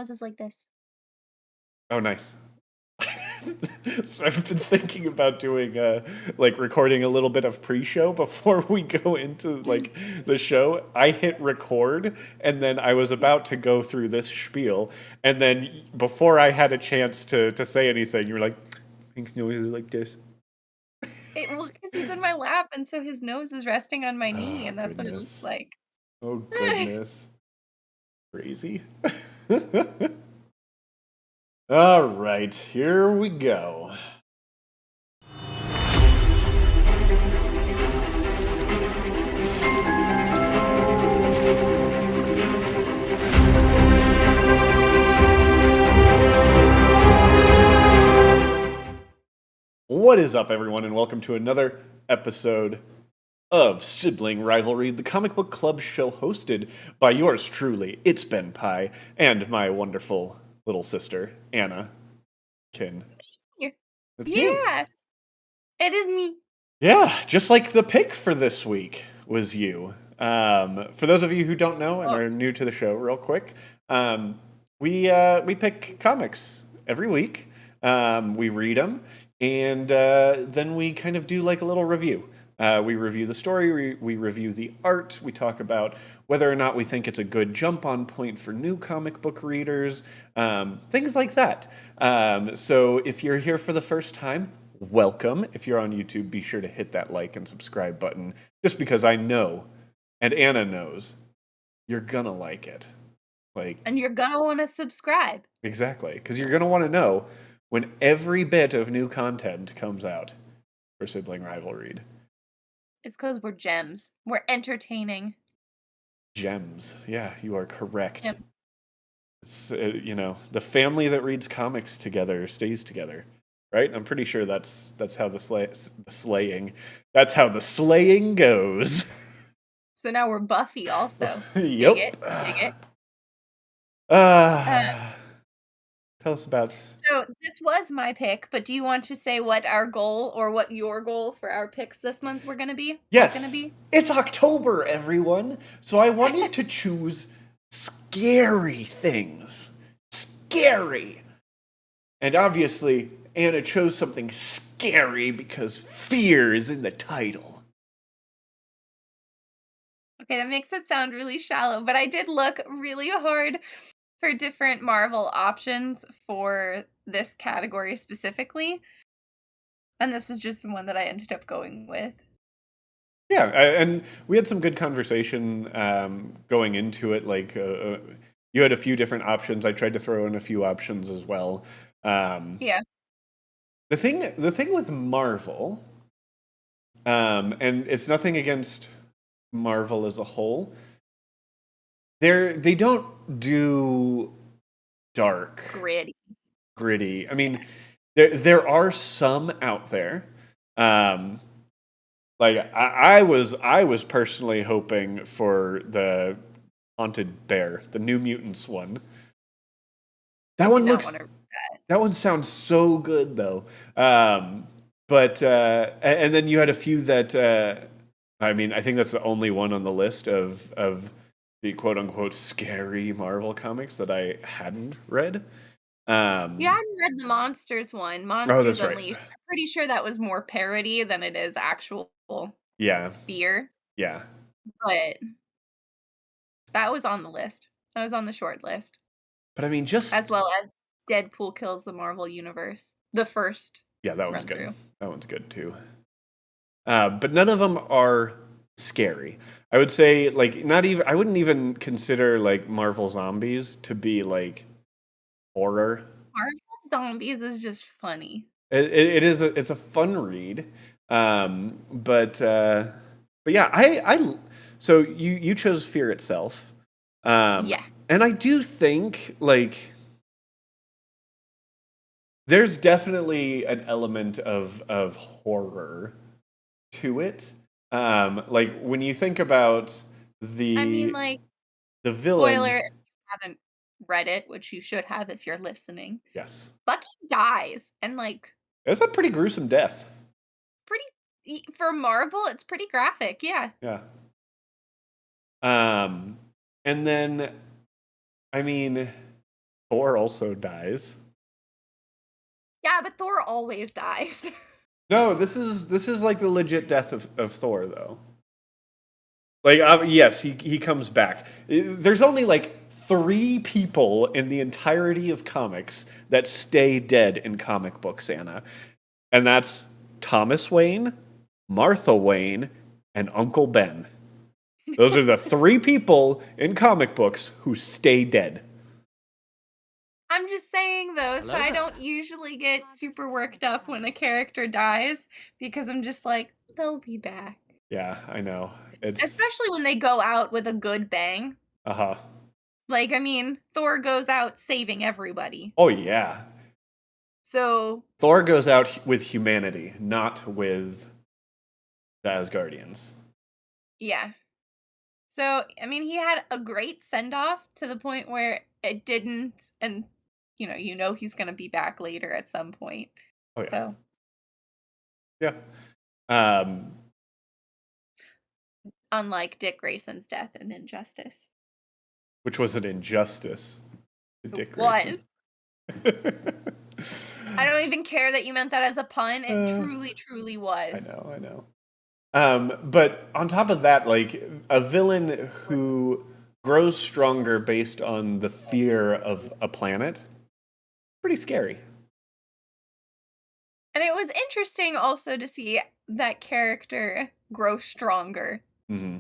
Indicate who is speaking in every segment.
Speaker 1: nose is like this.
Speaker 2: Oh, nice. So I've been thinking about doing like recording a little bit of pre-show before we go into like the show. I hit record and then I was about to go through this spiel, and then before I had a chance to say anything, you were like, "Pink's nose is like this."
Speaker 1: Well, because he's in my lap, and so his nose is resting on my knee,
Speaker 2: Oh
Speaker 1: and that's what it looks
Speaker 2: goodness.
Speaker 1: like.
Speaker 2: Oh goodness. Crazy. All right, here we go. What is up, everyone, and welcome to another episode of Sibling Rivalry, the comic book club show hosted by yours truly, it's Benpai, and my wonderful little sister, Anna Kin. It's you.
Speaker 1: Yeah, it is me.
Speaker 2: Yeah, just like the pick for this week was you. For those of you who don't know and
Speaker 1: Oh,
Speaker 2: are new to the show, real quick, we pick comics every week. We read them, and then we kind of do like a little review. We review the story, we review the art, we talk about whether or not we think it's a good jump on point for new comic book readers, things like that. So if you're here for the first time, welcome. If you're on YouTube, be sure to hit that like and subscribe button, just because I know, and Anna knows, you're gonna like it. Like,
Speaker 1: and you're gonna want to subscribe.
Speaker 2: exactly, because you're gonna want to know when every bit of new content comes out for Sibling Rivalry.
Speaker 1: It's because we're gems. We're entertaining.
Speaker 2: Gems. Yeah, you are correct.
Speaker 1: Yep.
Speaker 2: It's, the family that reads comics together stays together, right? I'm pretty sure that's how the slaying. That's how the slaying goes.
Speaker 1: So now we're Buffy also. Dig
Speaker 2: Yep.
Speaker 1: it. Dig it.
Speaker 2: Tell us about.
Speaker 1: So this was my pick, but do you want to say what our goal or what your goal for our picks this month were going to be?
Speaker 2: Yes, it's October, everyone. So I wanted to choose scary things. Scary. And obviously, Anna chose something scary because fear is in the title.
Speaker 1: Okay, that makes it sound really shallow, but I did look really hard for different Marvel options for this category specifically. And this is just the one that I ended up going with.
Speaker 2: Yeah, and we had some good conversation going into it. Like, you had a few different options. I tried to throw in a few options as well.
Speaker 1: Yeah.
Speaker 2: The thing with Marvel, and it's nothing against Marvel as a whole. They don't do dark, gritty. I mean, there are some out there. Like I was personally hoping for the Haunted Bear, the New Mutants one. That one looks. That one sounds so good though. But and then you had a few that. I mean, I think that's the only one on the list of the quote unquote scary Marvel comics that I hadn't read.
Speaker 1: You hadn't read the Monsters one, Monsters Unleashed.
Speaker 2: Right.
Speaker 1: I'm pretty sure that was more parody than it is actual fear.
Speaker 2: Yeah.
Speaker 1: But that was on the list. That was on the short list.
Speaker 2: But I mean,
Speaker 1: as well as Deadpool Kills the Marvel Universe. The first
Speaker 2: that one's
Speaker 1: run
Speaker 2: good.
Speaker 1: through.
Speaker 2: That one's good too. But none of them are scary. I would say, like, not even. I wouldn't even consider like Marvel Zombies to be like horror.
Speaker 1: Marvel Zombies is just funny.
Speaker 2: It is. It's a fun read. But yeah, I. So you chose Fear itself.
Speaker 1: Yeah.
Speaker 2: And I do think like there's definitely an element of horror to it. Like when you think about the villain.
Speaker 1: Spoiler, if you haven't read it, which you should have if you're listening.
Speaker 2: Yes.
Speaker 1: Bucky dies, and
Speaker 2: it's a pretty gruesome death.
Speaker 1: For Marvel, it's pretty graphic, yeah.
Speaker 2: Yeah. And then, I mean, Thor also dies.
Speaker 1: Yeah, but Thor always dies.
Speaker 2: No, this is like the legit death of Thor though. Like yes, he comes back. There's only like 3 people in the entirety of comics that stay dead in comic books, Anna, and that's Thomas Wayne, Martha Wayne, and Uncle Ben. Those are the 3 people in comic books who stay dead.
Speaker 1: I'm just saying though, so
Speaker 3: Hello
Speaker 1: I
Speaker 3: there.
Speaker 1: don't usually get super worked up when a character dies because I'm just like, they'll be back.
Speaker 2: Yeah, I know. It's
Speaker 1: Especially when they go out with a good bang.
Speaker 2: uh-huh.
Speaker 1: Like, I mean, Thor goes out saving everybody.
Speaker 2: Oh yeah.
Speaker 1: So,
Speaker 2: Thor goes out with humanity, not with the Asgardians.
Speaker 1: yeah. So, I mean, he had a great send off to the point where it didn't, and he's going to be back later at some point.
Speaker 2: Oh yeah.
Speaker 1: So,
Speaker 2: Yeah. Um
Speaker 1: unlike Dick Grayson's death in Injustice,
Speaker 2: which was an injustice to
Speaker 1: it
Speaker 2: Dick Grayson.
Speaker 1: was. I don't even care that you meant that as a pun. It
Speaker 2: Uh,
Speaker 1: truly, truly
Speaker 2: I
Speaker 1: was.
Speaker 2: know, I know. But on top of that, like a villain who grows stronger based on the fear of a planet, pretty scary.
Speaker 1: And it was interesting also to see that character grow stronger,
Speaker 2: Hmm.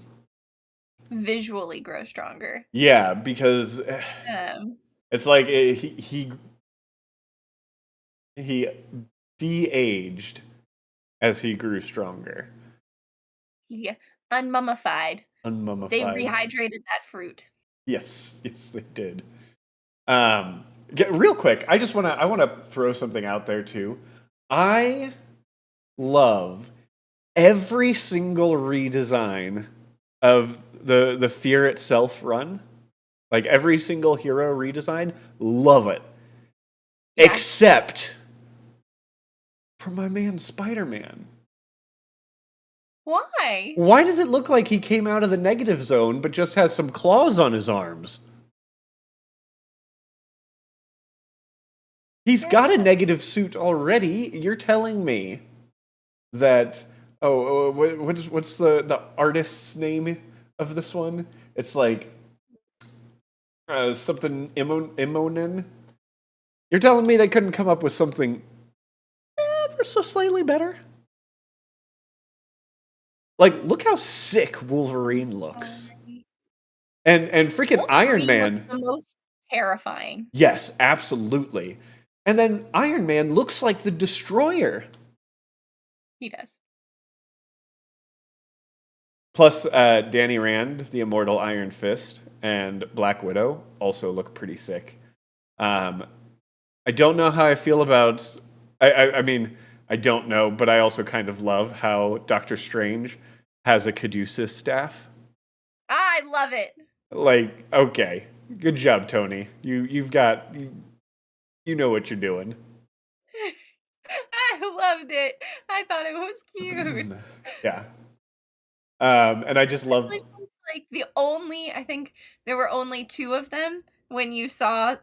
Speaker 1: visually grow stronger.
Speaker 2: Yeah, because
Speaker 1: Um,
Speaker 2: it's like he de-aged as he grew stronger,
Speaker 1: he unmummified. They
Speaker 2: unmummified.
Speaker 1: rehydrated that fruit.
Speaker 2: Yes, yes, they did. Real quick, I wanna throw something out there too. I love every single redesign of the Fear itself run. Like every single hero redesign, love it.
Speaker 1: Yeah.
Speaker 2: Except for my man Spider-Man.
Speaker 1: Why?
Speaker 2: Why does it look like he came out of the negative zone but just has some claws on his arms? He's got a
Speaker 1: Yeah.
Speaker 2: negative suit already. You're telling me that what's the artist's name of this one? It's like something Imonen. You're telling me they couldn't come up with something ever so slightly better? Like, look how sick Wolverine looks, and freaking Iron
Speaker 1: Wolverine looks
Speaker 2: Man.
Speaker 1: the most terrifying.
Speaker 2: Yes, absolutely. And then Iron Man looks like the Destroyer.
Speaker 1: He does.
Speaker 2: Plus, Danny Rand, the immortal Iron Fist, and Black Widow also look pretty sick. Um, I don't know how I feel about. I mean, I don't know, but I also kind of love how Doctor Strange has a Caduceus staff.
Speaker 1: I love it.
Speaker 2: Like, okay, good job, Tony. You know what you're doing.
Speaker 1: I loved it. I thought it was cute.
Speaker 2: Yeah. And I just love.
Speaker 1: Especially since, like, I think there were only 2 of them when you saw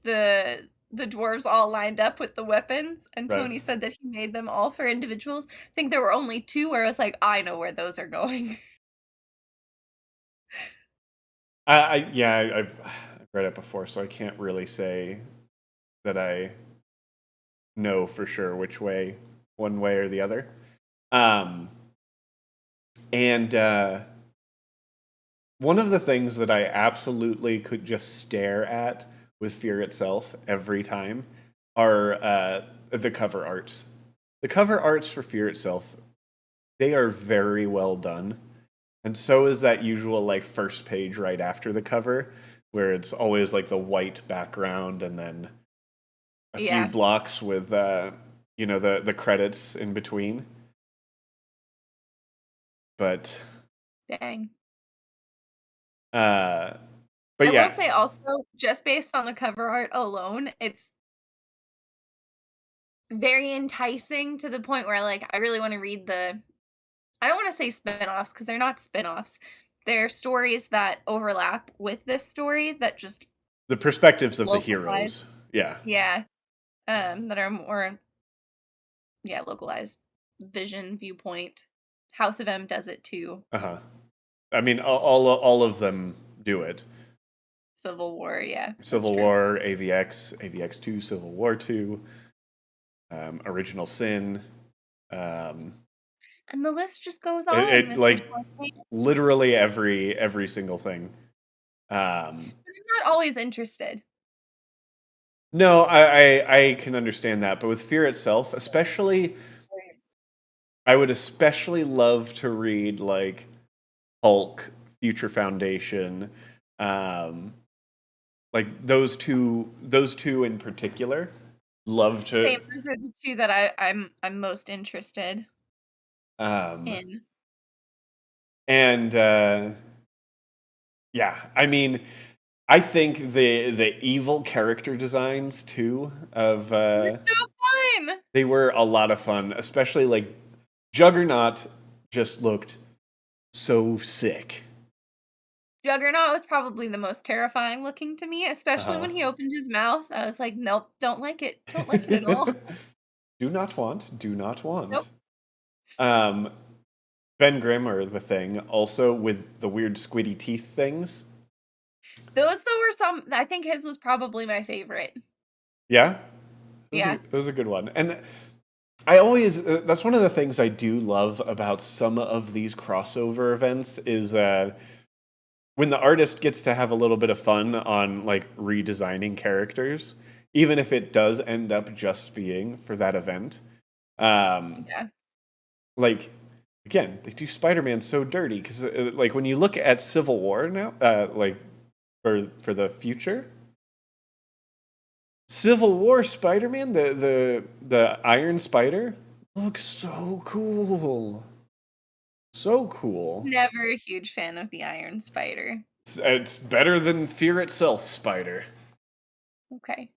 Speaker 1: the dwarves all lined up with the weapons, and
Speaker 2: Right.
Speaker 1: Tony said that he made them all for individuals. I think there were only 2 where I was like, "I know where those are going."
Speaker 2: I've read it before, so I can't really say that I know for sure which way, one way or the other. Um, and one of the things that I absolutely could just stare at with Fear itself every time are the cover arts. The cover arts for Fear itself, they are very well done. And so is that usual like first page right after the cover, where it's always like the white background and then a few
Speaker 1: Yeah.
Speaker 2: blocks with the credits in between. But
Speaker 1: Dang.
Speaker 2: uh but
Speaker 1: I will
Speaker 2: yeah,
Speaker 1: say also, just based on the cover art alone, it's very enticing to the point where, like, I really wanna read I don't wanna say spin-offs because 'cause they're not spin-offs. They're stories that overlap with this story that just
Speaker 2: the perspectives of the
Speaker 1: localized.
Speaker 2: heroes. Yeah.
Speaker 1: Yeah. That are more, yeah, localized viewpoint. House of M does it too.
Speaker 2: Uh-huh. I mean, all of them do it.
Speaker 1: Civil War, yeah, that's
Speaker 2: Civil
Speaker 1: true.
Speaker 2: War, AVX, AVX 2, Civil War 2, Original Sin. Um,
Speaker 1: And the list just goes
Speaker 2: it,
Speaker 1: on,
Speaker 2: it
Speaker 1: Mr.
Speaker 2: like
Speaker 1: Slate.
Speaker 2: literally every single thing.
Speaker 1: But I'm not always interested.
Speaker 2: No, I can understand that, but with Fear itself, especially, I would especially love to read like Hulk, Future Foundation, um, like those two in particular. Love
Speaker 1: Same,
Speaker 2: to,
Speaker 1: those are the 2 that I'm most interested
Speaker 2: um,
Speaker 1: in.
Speaker 2: and yeah, I mean, I think the evil character designs too of
Speaker 1: They're so fun!
Speaker 2: they were a lot of fun, especially like Juggernaut just looked so sick.
Speaker 1: Juggernaut was probably the most terrifying looking to me, especially
Speaker 2: Uh-huh.
Speaker 1: when he opened his mouth. I was like, "Nope, don't like it at all."
Speaker 2: Do not want, do not
Speaker 1: Nope.
Speaker 2: want. Um, Ben Grimm or the Thing, also with the weird squiddy teeth things.
Speaker 1: Those though were some I think his was probably my favorite.
Speaker 2: Yeah,
Speaker 1: Yeah.
Speaker 2: it was a good one. And I always that's one of the things I do love about some of these crossover events is when the artist gets to have a little bit of fun on like redesigning characters, even if it does end up just being for that event. Um,
Speaker 1: Yeah.
Speaker 2: like again, they do Spider-Man so dirty because like when you look at Civil War now, like for the future, Civil War Spider-Man, the Iron Spider looks so cool, so cool.
Speaker 1: Never a huge fan of the Iron Spider.
Speaker 2: It's better than Fear itself, Spider.
Speaker 1: Okay.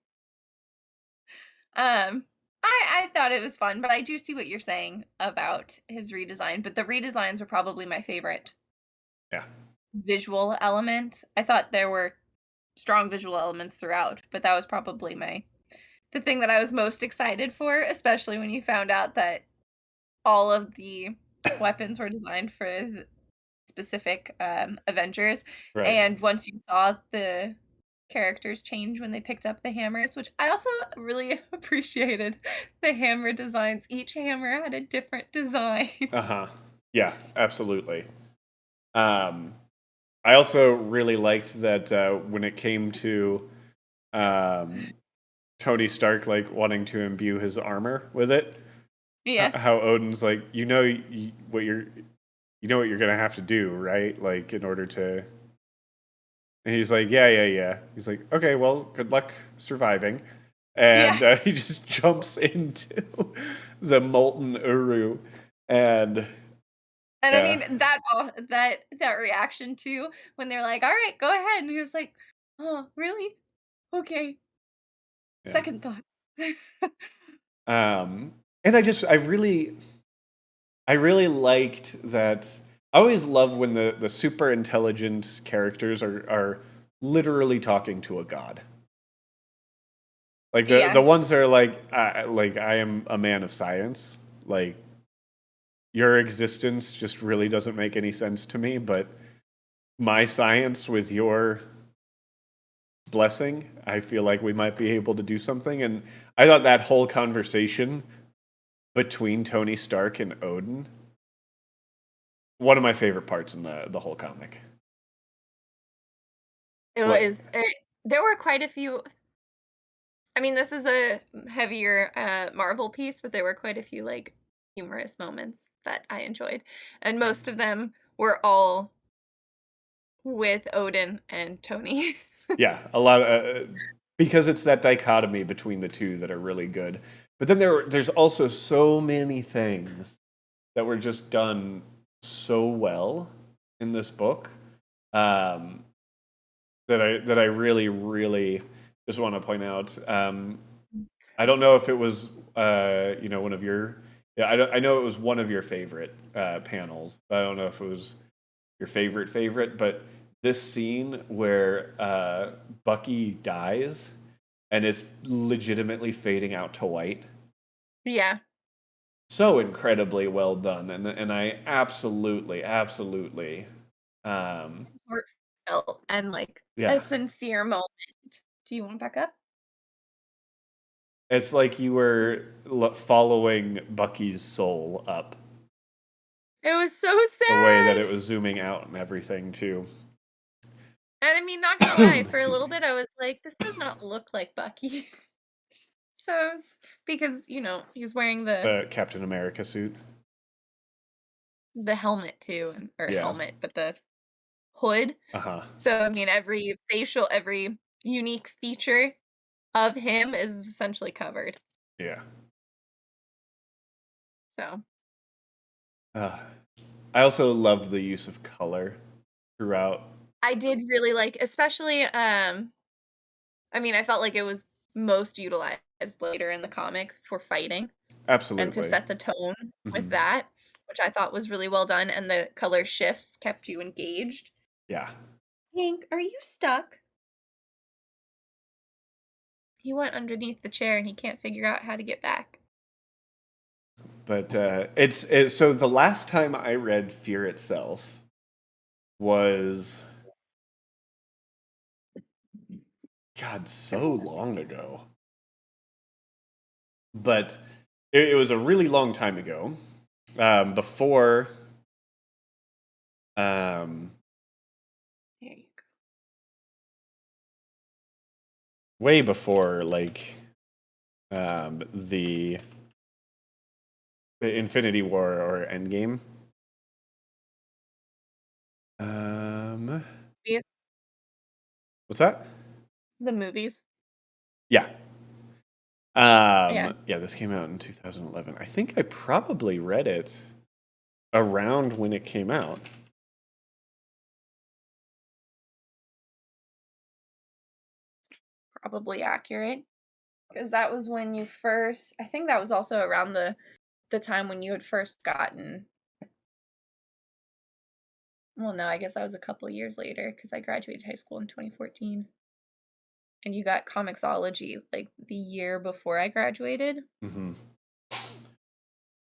Speaker 1: Um, I thought it was fun, but I do see what you're saying about his redesign, but the redesigns were probably my favorite
Speaker 2: Yeah.
Speaker 1: visual element. I thought there were strong visual elements throughout, but that was probably the thing that I was most excited for, especially when you found out that all of the weapons were designed for specific Avengers.
Speaker 2: Right.
Speaker 1: And once you saw the characters change when they picked up the hammers, which I also really appreciated the hammer designs. Each hammer had a different design.
Speaker 2: Uh-huh. Yeah, absolutely. Um, I also really liked that when it came to um, Tony Stark like wanting to imbue his armor with it,
Speaker 1: Yeah.
Speaker 2: how Odin's like, you know what you're gonna have to do, right? Like in order to. And he's like, yeah, yeah, yeah. He's like, okay, well, good luck surviving.
Speaker 1: Yeah.
Speaker 2: And he just jumps into the molten Uru, and
Speaker 1: And I
Speaker 2: yeah,
Speaker 1: mean that reaction too when they're like, "All right, go ahead." And he was like, "Oh, really? Okay.
Speaker 2: yeah.
Speaker 1: Second thoughts."
Speaker 2: And I really liked that. I always love when the super intelligent characters are literally talking to a god. Like the
Speaker 1: Yeah.
Speaker 2: ones that are like I am a man of science. Like your existence just really doesn't make any sense to me, but my science with your blessing, I feel like we might be able to do something. And I thought that whole conversation between Tony Stark and Odin, one of my favorite parts in the whole comic.
Speaker 1: It
Speaker 2: What?
Speaker 1: was there were quite a few. I mean, this is a heavier Marvel piece, but there were quite a few like humorous moments that I enjoyed. And most of them were all with Odin and Tony.
Speaker 2: Yeah, a lot of because it's that dichotomy between the two that are really good. But then there's also so many things that were just done so well in this book um, that I really just want to point out. I don't know if it was one of your I know it was one of your favorite panels. I don't know if it was your favorite, but this scene where Bucky dies and it's legitimately fading out to white.
Speaker 1: Yeah.
Speaker 2: So incredibly well done, and I absolutely, um,
Speaker 1: Heartfelt and like a
Speaker 2: yeah.
Speaker 1: sincere moment. Do you want back up?
Speaker 2: It's like you were following Bucky's soul up
Speaker 1: It was so
Speaker 2: the way that
Speaker 1: sad.
Speaker 2: it was zooming out and everything too.
Speaker 1: And I mean, not gonna lie, for a
Speaker 2: Excuse
Speaker 1: little
Speaker 2: me.
Speaker 1: bit I was like, this does not look like Bucky. So because, he's wearing
Speaker 2: The Captain America suit.
Speaker 1: the helmet too, or
Speaker 2: Yeah.
Speaker 1: helmet, but the hood.
Speaker 2: Uh huh.
Speaker 1: So I mean, every unique feature of him is essentially covered.
Speaker 2: Yeah.
Speaker 1: So
Speaker 2: Uh, I also love the use of color throughout.
Speaker 1: I did really like, especially, I mean, I felt like it was most utilized later in the comic for fighting and to
Speaker 2: Absolutely.
Speaker 1: set the tone with
Speaker 2: Hmm.
Speaker 1: that, which I thought was really well done, and the color shifts kept you engaged.
Speaker 2: Yeah.
Speaker 1: Hank, are you stuck? He went underneath the chair and he can't figure out how to get back.
Speaker 2: But it's so the last time I read Fear Itself was God so long ago. But it was a really long time ago. Before um,
Speaker 1: There you go.
Speaker 2: way before like the Infinity War or Endgame. Um,
Speaker 1: Yes,
Speaker 2: what's that?
Speaker 1: the movies.
Speaker 2: Yeah.
Speaker 1: Yeah.
Speaker 2: Yeah, this came out in 2011. I think I probably read it around when it came out.
Speaker 1: Probably accurate. Because that was when you first, I think that was also around the time when you had first gotten, well, no, I guess that was a couple years later because I graduated high school in 2014 and you got Comixology like the year before I graduated.
Speaker 2: Hmm.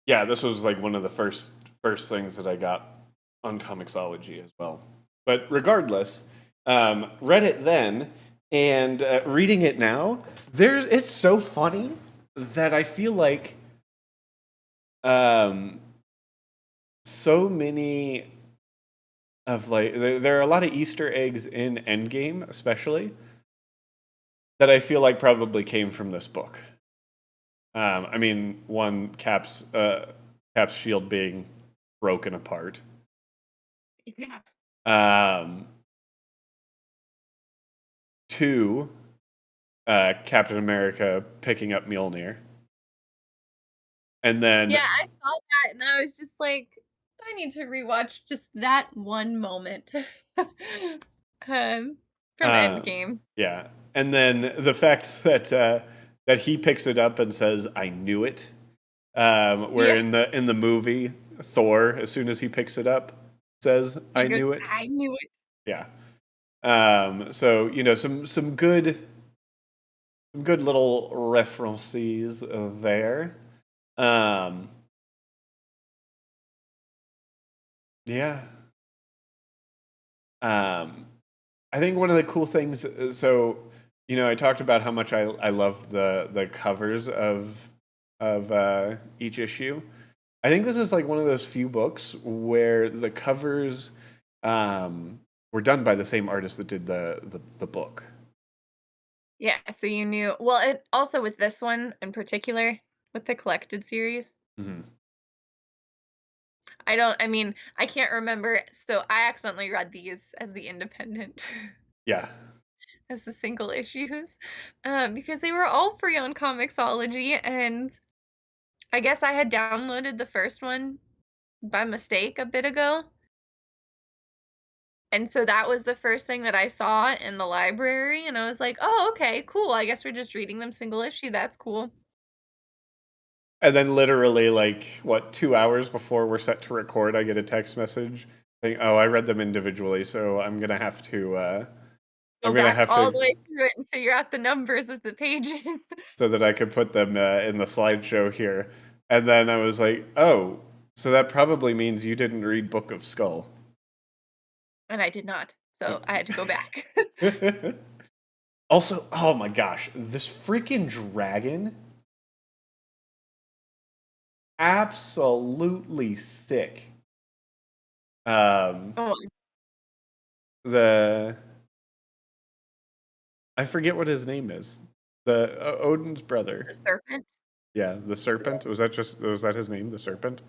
Speaker 2: Yeah, this was like one of the first things that I got on Comixology as well. But regardless, read it then, and reading it now, it's so funny that I feel like um, so many of like there are a lot of Easter eggs in Endgame, especially that I feel like probably came from this book. I mean, one Cap's shield being broken apart.
Speaker 1: Yeah.
Speaker 2: Um, two, Captain America picking up Mjolnir, and then
Speaker 1: Yeah, I saw that and I was just like, I need to rewatch just that one moment. um, from
Speaker 2: um,
Speaker 1: Endgame.
Speaker 2: yeah, and then the fact that that he picks it up and says, "I knew it." Where
Speaker 1: Yeah,
Speaker 2: in the movie, Thor, as soon as he picks it up, says,
Speaker 1: he
Speaker 2: "I
Speaker 1: goes,
Speaker 2: knew it."
Speaker 1: I knew it.
Speaker 2: Yeah. So some good little references there. Um, yeah. Um, I think one of the cool things. So I talked about how much I love the covers of each issue. I think this is like one of those few books where the covers were done by the same artist that did the book.
Speaker 1: Yeah, so you knew, well, it also with this one in particular, with the collected series,
Speaker 2: Hmm.
Speaker 1: I mean, I can't remember, so I accidentally read these as the independent,
Speaker 2: Yeah.
Speaker 1: as the single issues, because they were all free on Comixology, and I guess I had downloaded the first one by mistake a bit ago, and so that was the first thing that I saw in the library, and I was like, "Oh, okay, cool, I guess we're just reading them single issue, that's cool."
Speaker 2: And then literally like what 2 hours before we're set to record, I get a text message. Oh, I read them individually, so I'm gonna have to.
Speaker 1: Go
Speaker 2: I'm gonna
Speaker 1: back
Speaker 2: have
Speaker 1: all the
Speaker 2: to
Speaker 1: way through it and figure out the numbers of the pages.
Speaker 2: so that I could put them in the slideshow here. And then I was like, oh, so that probably means you didn't read Book of Skull.
Speaker 1: And I did not, so I had to go back.
Speaker 2: Also, oh my gosh, this freaking dragon, absolutely sick. Um,
Speaker 1: Oh,
Speaker 2: the I forget what his name is. The Odin's brother.
Speaker 1: the serpent?
Speaker 2: Yeah, the serpent. Was that his name? The serpent.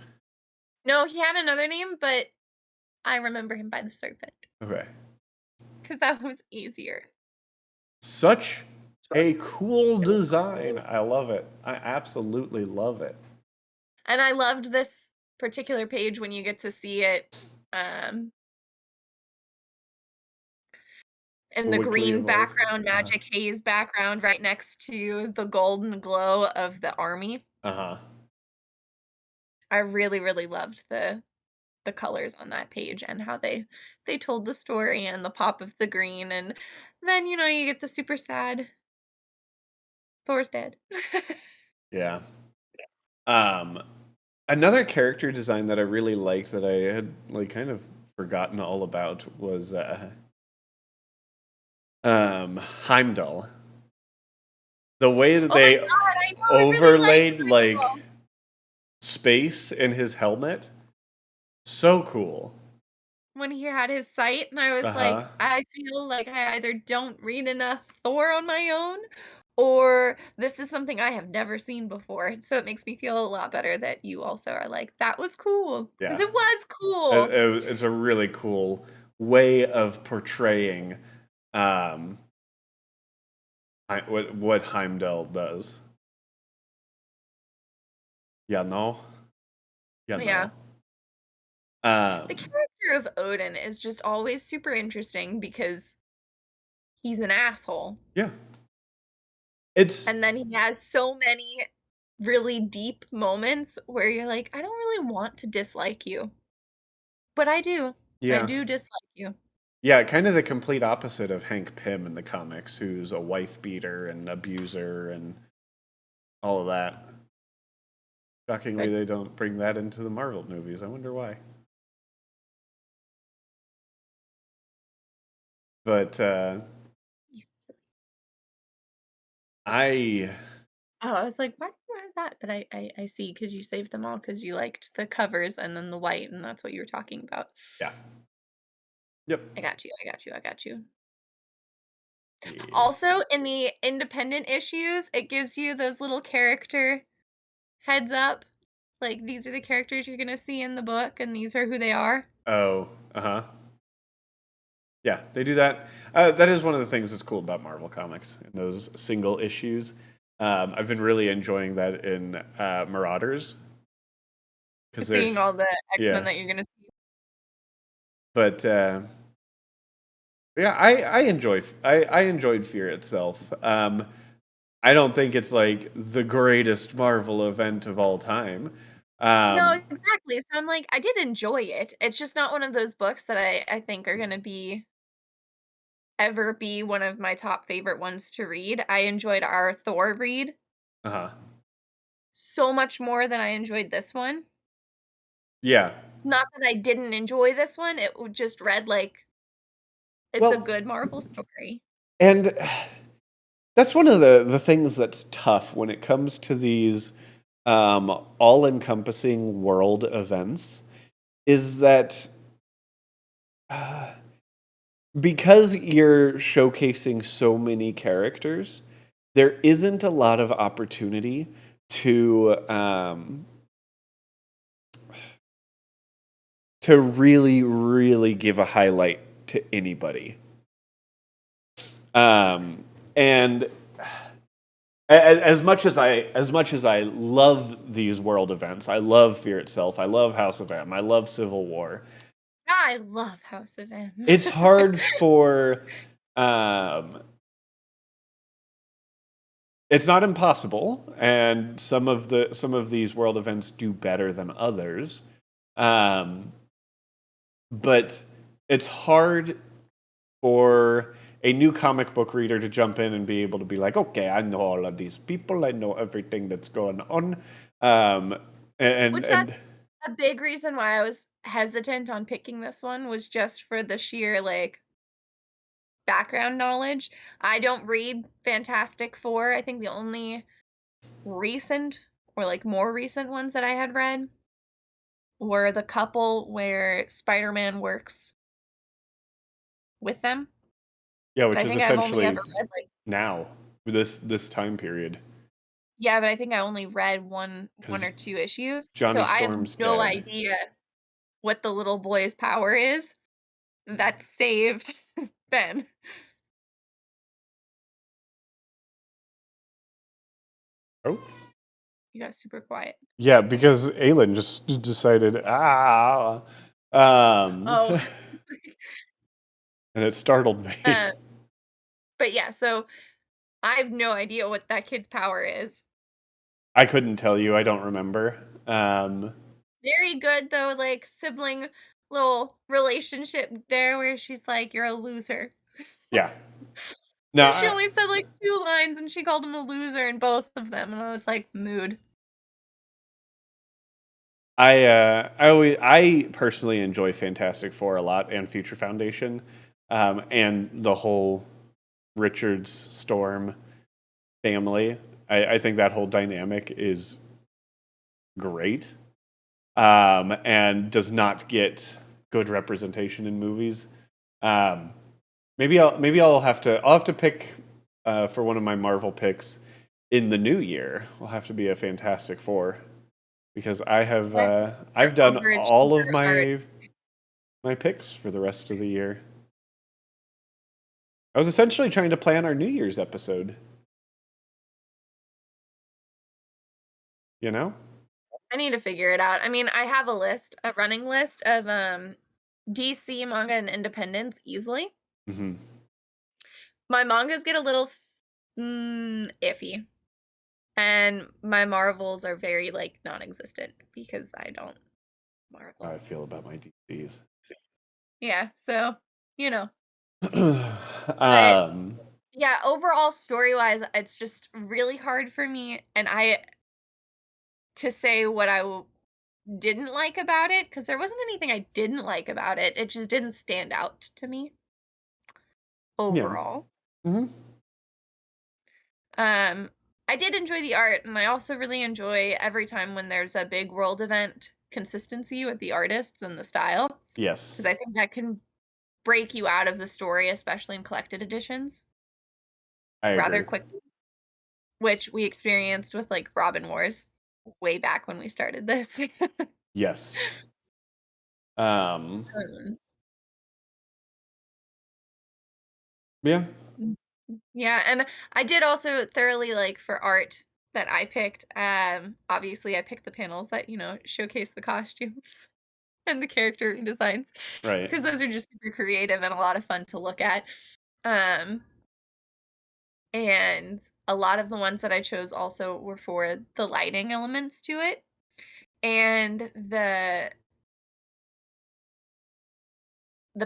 Speaker 1: No, he had another name, but I remember him by the serpent
Speaker 2: Okay.
Speaker 1: because that was easier.
Speaker 2: Such a cool design. I love it. I absolutely love it.
Speaker 1: And I loved this particular page when you get to see it um, in
Speaker 2: The
Speaker 1: the
Speaker 2: weekly
Speaker 1: green
Speaker 2: evolve.
Speaker 1: background, magic haze background, right next to the golden glow of the army.
Speaker 2: Uh-huh.
Speaker 1: I really, really loved the colors on that page and how they told the story and the pop of the green, and then you get the super sad Thor's dead.
Speaker 2: Yeah. Um, Another character design that I really liked that I had like kind of forgotten all about was Heimdall. The way that
Speaker 1: Oh my
Speaker 2: they
Speaker 1: god, I know, I really liked
Speaker 2: overlaid like
Speaker 1: Heimdall.
Speaker 2: space in his helmet, so cool.
Speaker 1: When he had his sight, and I was like,
Speaker 2: Uh-huh.
Speaker 1: I feel like I either don't read enough Thor on my own, or this is something I have never seen before. So it makes me feel a lot better that you also are like, that was cool. Because
Speaker 2: Yeah.
Speaker 1: it was cool.
Speaker 2: It's a really cool way of portraying um what Heimdall does. Yeah, no. Yeah,
Speaker 1: Yeah.
Speaker 2: no.
Speaker 1: The
Speaker 2: Um
Speaker 1: character of Odin is just always super interesting because he's an asshole.
Speaker 2: yeah. It's
Speaker 1: And then he has so many really deep moments where you're like, I don't really want to dislike you, but I do. I
Speaker 2: yeah.
Speaker 1: do dislike you.
Speaker 2: Yeah, kind of the complete opposite of Hank Pym in the comics, who's a wife beater and abuser and all of that. Shockingly,
Speaker 1: But
Speaker 2: they don't bring that into the Marvel movies. I wonder why. But I,
Speaker 1: oh, I was like, why do you have that? But I see because you saved them all because you liked the covers and then the white, and that's what you were talking about.
Speaker 2: yeah, yep,
Speaker 1: I got you. I got you. I got you.
Speaker 2: yeah.
Speaker 1: Also, in the independent issues, it gives you those little character heads up. Like, these are the characters you're gonna see in the book, and these are who they are.
Speaker 2: Oh, uh huh. Yeah, they do that. That is one of the things that's cool about Marvel comics in those single issues. I've been really enjoying that in Marauders because
Speaker 1: Seeing
Speaker 2: there's
Speaker 1: all the X-Men
Speaker 2: yeah,
Speaker 1: that you're gonna see.
Speaker 2: but yeah, I enjoyed Fear itself. I don't think it's like the greatest Marvel event of all time.
Speaker 1: No,
Speaker 2: Um,
Speaker 1: exactly. So I'm like, I did enjoy it. It's just not one of those books that I think are gonna ever be one of my top favorite ones to read. I enjoyed our Thor read
Speaker 2: uh-huh.
Speaker 1: so much more than I enjoyed this one.
Speaker 2: Yeah.
Speaker 1: Not that I didn't enjoy this one, it just read like it's a
Speaker 2: Well,
Speaker 1: good Marvel story.
Speaker 2: and that's one of the things that's tough when it comes to these all-encompassing world events is that uh, because you're showcasing so many characters, there isn't a lot of opportunity to really, really give a highlight to anybody. And as much as I love these world events, I love Fear itself, I love House of M, I love Civil War.
Speaker 1: I love House of M.
Speaker 2: It's hard for um, it's not impossible, and some of these world events do better than others. Um, but it's hard for a new comic book reader to jump in and be able to be like, okay, I know all of these people, I know everything that's going on, um, and
Speaker 1: Which that's
Speaker 2: and
Speaker 1: a big reason why I was hesitant on picking this one was just for the sheer, like, background knowledge. I don't read Fantastic Four. I think the only recent or, like, more recent ones that I had read were the couple where Spider-Man works with them,
Speaker 2: yeah,
Speaker 1: but
Speaker 2: which
Speaker 1: I
Speaker 2: is
Speaker 1: think I've only
Speaker 2: essentially
Speaker 1: ever read, like
Speaker 2: now this time period
Speaker 1: yeah, but I think I only read 1
Speaker 2: because
Speaker 1: or 2 issues, so
Speaker 2: Johnny
Speaker 1: I have
Speaker 2: Storm's
Speaker 1: no
Speaker 2: dead.
Speaker 1: idea what the little boy's power is that saved Ben.
Speaker 2: Oh,
Speaker 1: You got super quiet.
Speaker 2: yeah, because Aelin just decided
Speaker 1: Oh,
Speaker 2: and it startled me.
Speaker 1: uh, but yeah, so I have no idea what that kid's power is.
Speaker 2: I couldn't tell you. I don't remember.
Speaker 1: Very good though, like, sibling little relationship there where she's like, "You're a loser."
Speaker 2: Yeah. No,
Speaker 1: And she only said, like, 2 lines, and she called him a loser in both of them, and I was like, "Mood."
Speaker 2: I personally enjoy Fantastic Four a lot and Future Foundation, and the whole Richards Storm family. I think that whole dynamic is great, and does not get good representation in movies. Um, maybe I'll have to pick for one of my Marvel picks in the new year. Will have to be a Fantastic Four because
Speaker 1: Yeah,
Speaker 2: I've
Speaker 1: they're
Speaker 2: done all of
Speaker 1: overachiever art.
Speaker 2: my picks for the rest of the year. I was essentially trying to plan our New Year's episode. You know?
Speaker 1: I need to figure it out. I mean, I have a list, a running list of, DC manga and independents easily.
Speaker 2: Hmm.
Speaker 1: My mangas get a little iffy, and my Marvels are very, like, non-existent because I don't
Speaker 2: How
Speaker 1: Marvel.
Speaker 2: I feel about my DCs.
Speaker 1: Yeah, so, you know. But,
Speaker 2: um,
Speaker 1: yeah, overall story-wise, it's just really hard for me, and I to say what I didn't like about it because there wasn't anything I didn't like about it, it just didn't stand out to me
Speaker 2: yeah.
Speaker 1: overall.
Speaker 2: Hmm.
Speaker 1: Um, I did enjoy the art, and I also really enjoy every time when there's a big world event consistency with the artists and the style, because I
Speaker 2: Yes,
Speaker 1: think that can break you out of the story, especially in collected editions,
Speaker 2: I
Speaker 1: rather
Speaker 2: agree.
Speaker 1: quickly, which we experienced with, like, Robin Wars way back when we started this.
Speaker 2: Yes. Um,
Speaker 1: Um,
Speaker 2: yeah.
Speaker 1: mm, yeah, and I did also thoroughly like for art that I picked, obviously, I picked the panels that, showcase the costumes and the character designs.
Speaker 2: Right.
Speaker 1: 'Cause those are just super creative and a lot of fun to look at. Um, and a lot of the ones that I chose also were for the lighting elements to it and the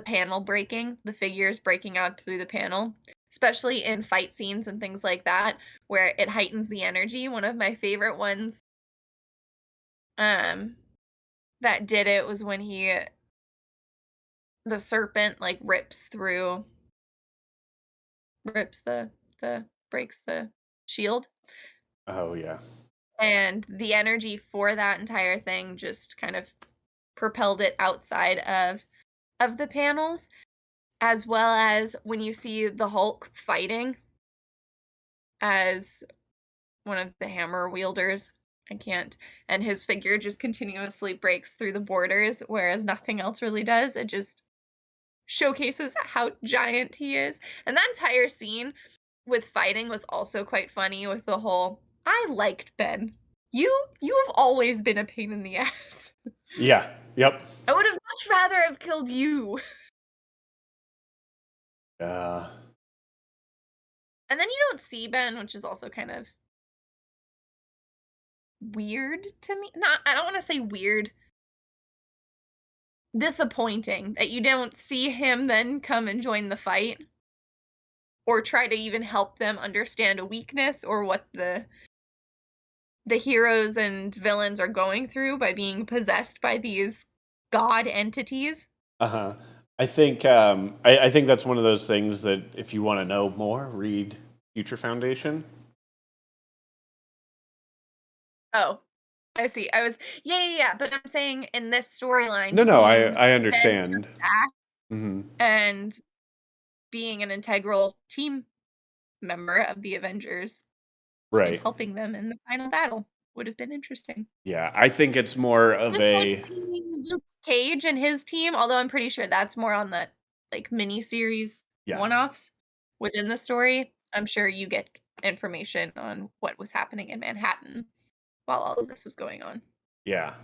Speaker 1: panel breaking, the figures breaking out through the panel, especially in fight scenes and things like that, where it heightens the energy. One of my favorite ones, um, that did it was when the serpent, like, rips the breaks the shield.
Speaker 2: Oh yeah.
Speaker 1: And the energy for that entire thing just kind of propelled it outside of the panels, as well as when you see the Hulk fighting as one of the hammer wielders. I can't. And his figure just continuously breaks through the borders, whereas nothing else really does. It just showcases how giant he is. And that entire scene with fighting was also quite funny with the whole, "I liked Ben. You have always been a pain in the ass.
Speaker 2: Yeah. Yep.
Speaker 1: I would have much rather have killed you."
Speaker 2: Uh,
Speaker 1: And then you don't see Ben, which is also kind of weird to me. Not I don't wanna say weird. disappointing that you don't see him then come and join the fight or try to even help them understand a weakness or what the heroes and villains are going through by being possessed by these god entities.
Speaker 2: Uh-huh. I think that's one of those things that if you want to know more, read Future Foundation.
Speaker 1: Oh, I see. I was yeah, but I'm saying in this storyline,
Speaker 2: No, no,
Speaker 1: seeing
Speaker 2: I
Speaker 1: them come
Speaker 2: understand.
Speaker 1: back
Speaker 2: Hmm.
Speaker 1: and being an integral team member of the Avengers and
Speaker 2: Right.
Speaker 1: helping them in the final battle would have been interesting.
Speaker 2: Yeah, I think it's more of
Speaker 1: Just like
Speaker 2: a
Speaker 1: seeing Luke Cage and his team, although I'm pretty sure that's more on the, like, miniseries
Speaker 2: yeah,
Speaker 1: one-offs within the story. I'm sure you get information on what was happening in Manhattan while all of this was going on.
Speaker 2: yeah.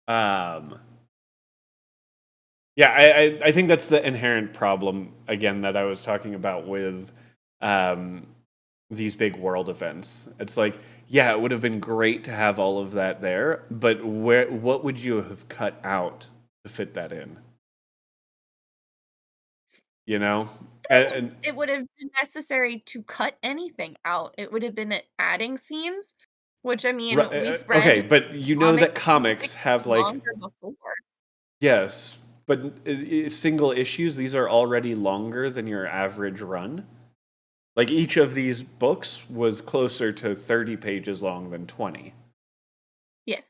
Speaker 2: Um, yeah, I think that's the inherent problem again that I was talking about with um, these big world events. It's like, yeah, it would have been great to have all of that there, but what would you have cut out to fit that in? You know?
Speaker 1: I don't think
Speaker 2: And
Speaker 1: it would have been necessary to cut anything out. It would have been adding scenes, which, I mean, we've
Speaker 2: okay,
Speaker 1: read
Speaker 2: but you know
Speaker 1: comics
Speaker 2: that comics have
Speaker 1: significantly
Speaker 2: like
Speaker 1: longer before.
Speaker 2: yes, but single issues, these are already longer than your average run. Like each of these books was closer to 30 pages long than 20.
Speaker 1: Yes.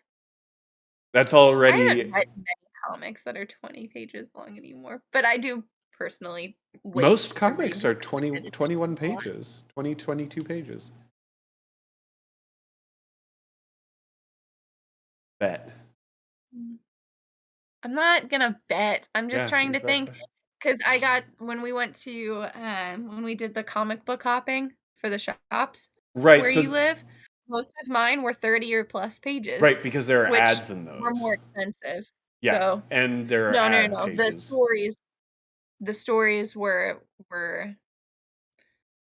Speaker 2: That's
Speaker 1: I haven't
Speaker 2: already
Speaker 1: read many comics that are 20 pages long anymore, but I do personally wait
Speaker 2: most
Speaker 1: to read
Speaker 2: comics
Speaker 1: the
Speaker 2: are 20
Speaker 1: limited
Speaker 2: 21
Speaker 1: edition one.
Speaker 2: pages, 20 22 pages. Bet.
Speaker 1: Mm. I'm not gonna bet. I'm just
Speaker 2: Yeah,
Speaker 1: trying to think
Speaker 2: exactly.
Speaker 1: because I got when we went to when we did the comic book hopping for the shops
Speaker 2: Right,
Speaker 1: where
Speaker 2: so
Speaker 1: you live, most of mine were 30 or plus pages,
Speaker 2: right because there are
Speaker 1: which
Speaker 2: ads in
Speaker 1: were
Speaker 2: those.
Speaker 1: more expensive.
Speaker 2: Yeah,
Speaker 1: So
Speaker 2: and there are
Speaker 1: no.
Speaker 2: ad
Speaker 1: No.
Speaker 2: pages.
Speaker 1: The stories were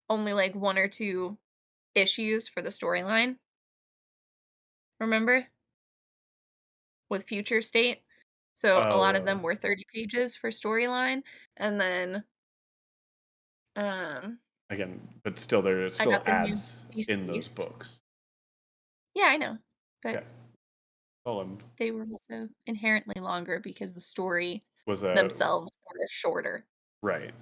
Speaker 1: only like one or two issues for the storyline. Remember? With Future State. So a lot of
Speaker 2: Oh,
Speaker 1: them were 30 pages for storyline, and then, um,
Speaker 2: again, but still there are
Speaker 1: I
Speaker 2: still
Speaker 1: got the new
Speaker 2: ads in those
Speaker 1: DCs.
Speaker 2: books.
Speaker 1: Yeah, I know,
Speaker 2: Yeah.
Speaker 1: but
Speaker 2: Oh,
Speaker 1: they were also inherently longer because the story
Speaker 2: was a
Speaker 1: themselves were shorter.
Speaker 2: right.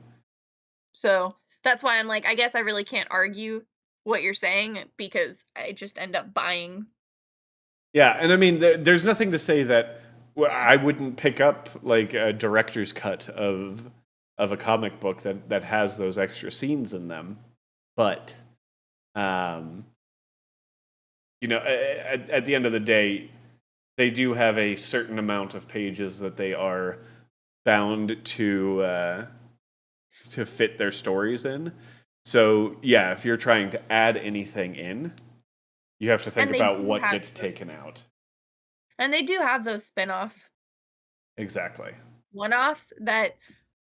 Speaker 1: So, that's why I'm like, I guess I really can't argue what you're saying because I just end up buying
Speaker 2: Yeah, and I mean, there's nothing to say that
Speaker 1: yeah.
Speaker 2: I wouldn't pick up like a director's cut of a comic book that has those extra scenes in them, but um, you know, at the end of the day, they do have a certain amount of pages that they are bound to fit their stories in. So yeah, if you're trying to add anything in, you have to think
Speaker 1: And they
Speaker 2: about
Speaker 1: do
Speaker 2: what
Speaker 1: have
Speaker 2: gets
Speaker 1: those
Speaker 2: taken out.
Speaker 1: spin-off
Speaker 2: Exactly.
Speaker 1: one-offs that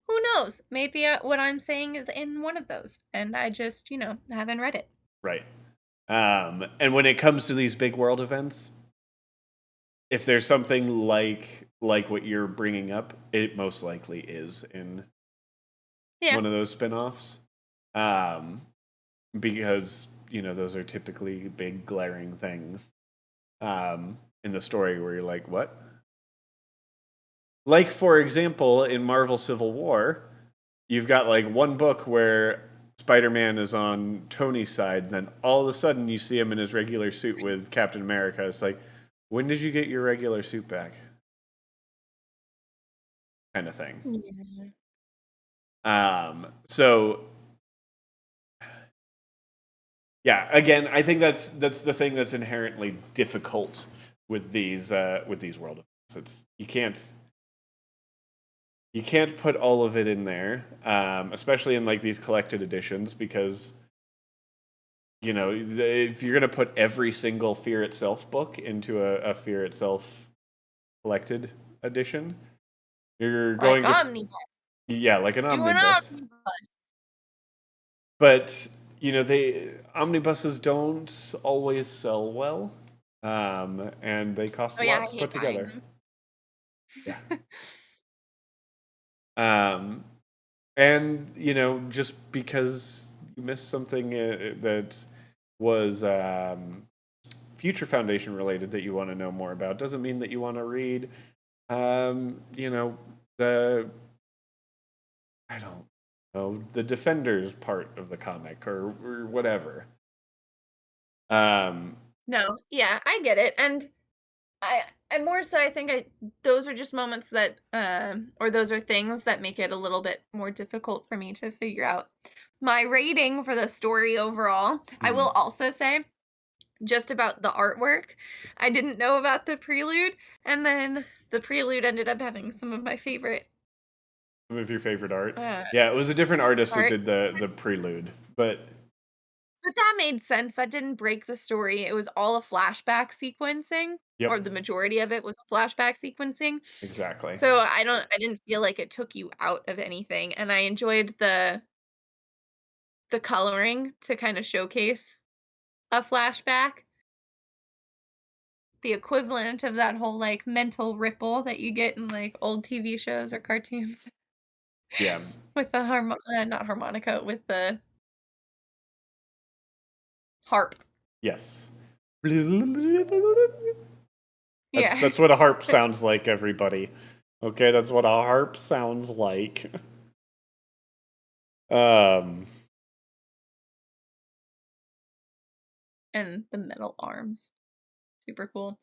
Speaker 1: who knows? Maybe what I'm saying is in one of those, and I just, haven't read it.
Speaker 2: Right. And when it comes to these big world events, if there's something like what you're bringing up, it most likely is in
Speaker 1: Yeah,
Speaker 2: one of those spin-offs. Um, because, you know, those are typically big glaring things in the story where you're like, what? Like for example, in Marvel Civil War, you've got like one book where Spider-Man is on Tony's side, then all of a sudden you see him in his regular suit with Captain America. It's like, when did you get your regular suit back? Kind of thing.
Speaker 1: yeah.
Speaker 2: So yeah, again, I think that's the thing that's inherently difficult with these world events. It's you can't put all of it in there, especially in like these collected editions, because you know if you're gonna put every single Fear Itself book into a Fear Itself collected edition, you're
Speaker 1: Like
Speaker 2: going to
Speaker 1: Omnibus,
Speaker 2: yeah, like an
Speaker 1: do an
Speaker 2: omnibus.
Speaker 1: omnibus.
Speaker 2: But you know they omnibuses don't always sell well, and they cost
Speaker 1: Oh
Speaker 2: a
Speaker 1: yeah,
Speaker 2: lot
Speaker 1: I
Speaker 2: to put
Speaker 1: hate buying
Speaker 2: together.
Speaker 1: them.
Speaker 2: Yeah. Um, and just because you missed something that was Future Foundation related that you want to know more about doesn't mean that you want to read, the I don't know the Defenders part of the comic or whatever. Um,
Speaker 1: No, yeah, I get it, and I more so I think those are just moments that, or those are things that make it a little bit more difficult for me to figure out my rating for the story overall. I will
Speaker 2: mhm.
Speaker 1: also say, just about the artwork, I didn't know about the prelude, and then the prelude ended up having some of my favorite,
Speaker 2: Some of your favorite art.
Speaker 1: uh,
Speaker 2: Yeah, it was a different artist that
Speaker 1: art.
Speaker 2: did the prelude, but
Speaker 1: But that made sense, that didn't break the story, it was all a flashback sequencing, or
Speaker 2: yep,
Speaker 1: the majority of it was flashback sequencing.
Speaker 2: exactly.
Speaker 1: So I didn't feel like it took you out of anything, and I enjoyed the coloring to kinda showcase a flashback, the equivalent of that whole, like, mental ripple that you get in, like, old TV shows or cartoons
Speaker 2: Yeah.
Speaker 1: with the not harmonica, with the harp.
Speaker 2: Yes. That's
Speaker 1: Yeah.
Speaker 2: that's what a harp sounds like, everybody. Okay, that's what a harp sounds like. Um,
Speaker 1: And the metal arms. Super cool.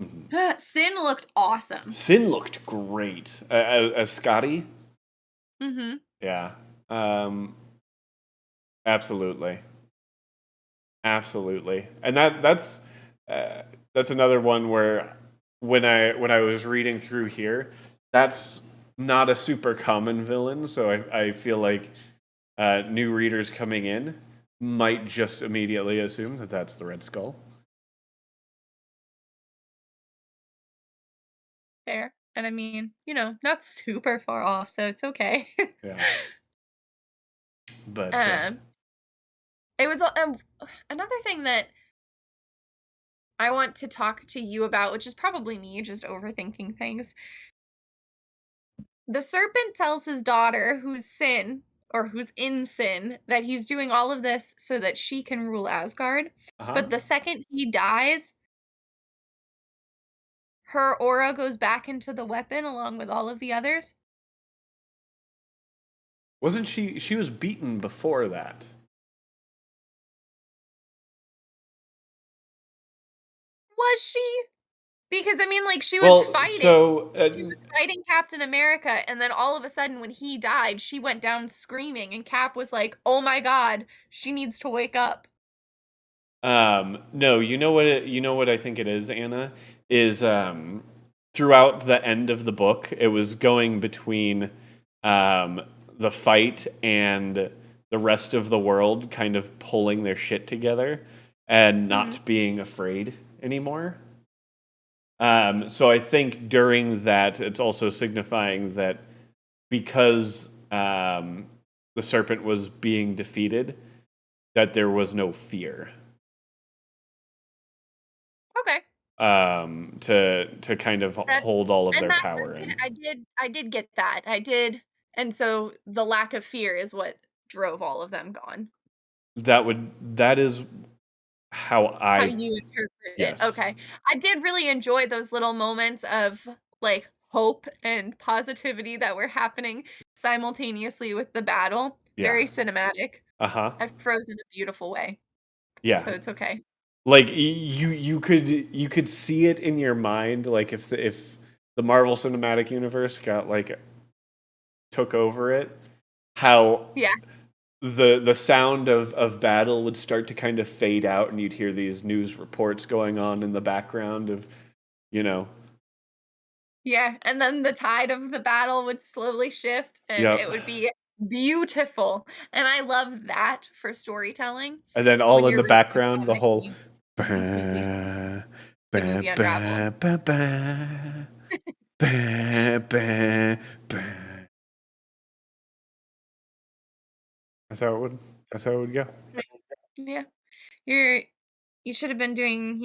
Speaker 2: mhm.
Speaker 1: Sin looked awesome.
Speaker 2: Sin looked great as Scotty.
Speaker 1: Mhm.
Speaker 2: Yeah. Um, absolutely, absolutely, and that's another one where when I was reading through here, that's not a super common villain, so I feel like new readers coming in might just immediately assume that that's the Red Skull.
Speaker 1: Fair. And I mean, not super far off, so it's okay.
Speaker 2: Yeah, but
Speaker 1: Um, it was another thing that I want to talk to you about, which is probably me just overthinking things. The serpent tells his daughter, who's in sin, that he's doing all of this so that she can rule Asgard.
Speaker 2: uh-huh.
Speaker 1: But the second he dies, her aura goes back into the weapon along with all of the others.
Speaker 2: Wasn't she was beaten before that?
Speaker 1: Was she? Because I mean, like,
Speaker 2: Well, so
Speaker 1: she was fighting Captain America, and then all of a sudden when he died, she went down screaming, and Cap was like, "Oh my god, she needs to wake up."
Speaker 2: no, you know what I think it is, Anna, is throughout the end of the book, it was going between um, the fight and the rest of the world kind of pulling their shit together and
Speaker 1: Mhm.
Speaker 2: not being afraid anymore. So I think during that, it's also signifying that because the serpent was being defeated, that there was no fear
Speaker 1: Okay.
Speaker 2: to kind of
Speaker 1: That's
Speaker 2: hold all of
Speaker 1: and
Speaker 2: their
Speaker 1: that
Speaker 2: power in.
Speaker 1: I did get that. I did, and so the lack of fear is what drove all of them gone.
Speaker 2: That is how
Speaker 1: How
Speaker 2: I
Speaker 1: you interpret it.
Speaker 2: yes.
Speaker 1: Okay. I did really enjoy those little moments of, like, hope and positivity that were happening simultaneously with the battle.
Speaker 2: Yeah.
Speaker 1: Very cinematic.
Speaker 2: Uh-huh.
Speaker 1: I froze in a beautiful way,
Speaker 2: Yeah.
Speaker 1: so it's okay.
Speaker 2: Like you could see it in your mind, like if the Marvel Cinematic Universe got like took over it, how
Speaker 1: Yeah.
Speaker 2: the sound of battle would start to kind of fade out and you'd hear these news reports going on in the background of you know
Speaker 1: Yeah, and then the tide of the battle would slowly shift, and
Speaker 2: yep,
Speaker 1: it would be beautiful, and I love that for storytelling
Speaker 2: and then
Speaker 1: when
Speaker 2: all in
Speaker 1: you're
Speaker 2: the
Speaker 1: reading a
Speaker 2: background the
Speaker 1: comic and
Speaker 2: whole
Speaker 1: you completely see
Speaker 2: bah,
Speaker 1: the
Speaker 2: bah,
Speaker 1: movie unravel.
Speaker 2: bah, bah, bah, bah, bah, bah. That's how it would. That's how it would go.
Speaker 1: Right. Yeah. You're you should have been doing,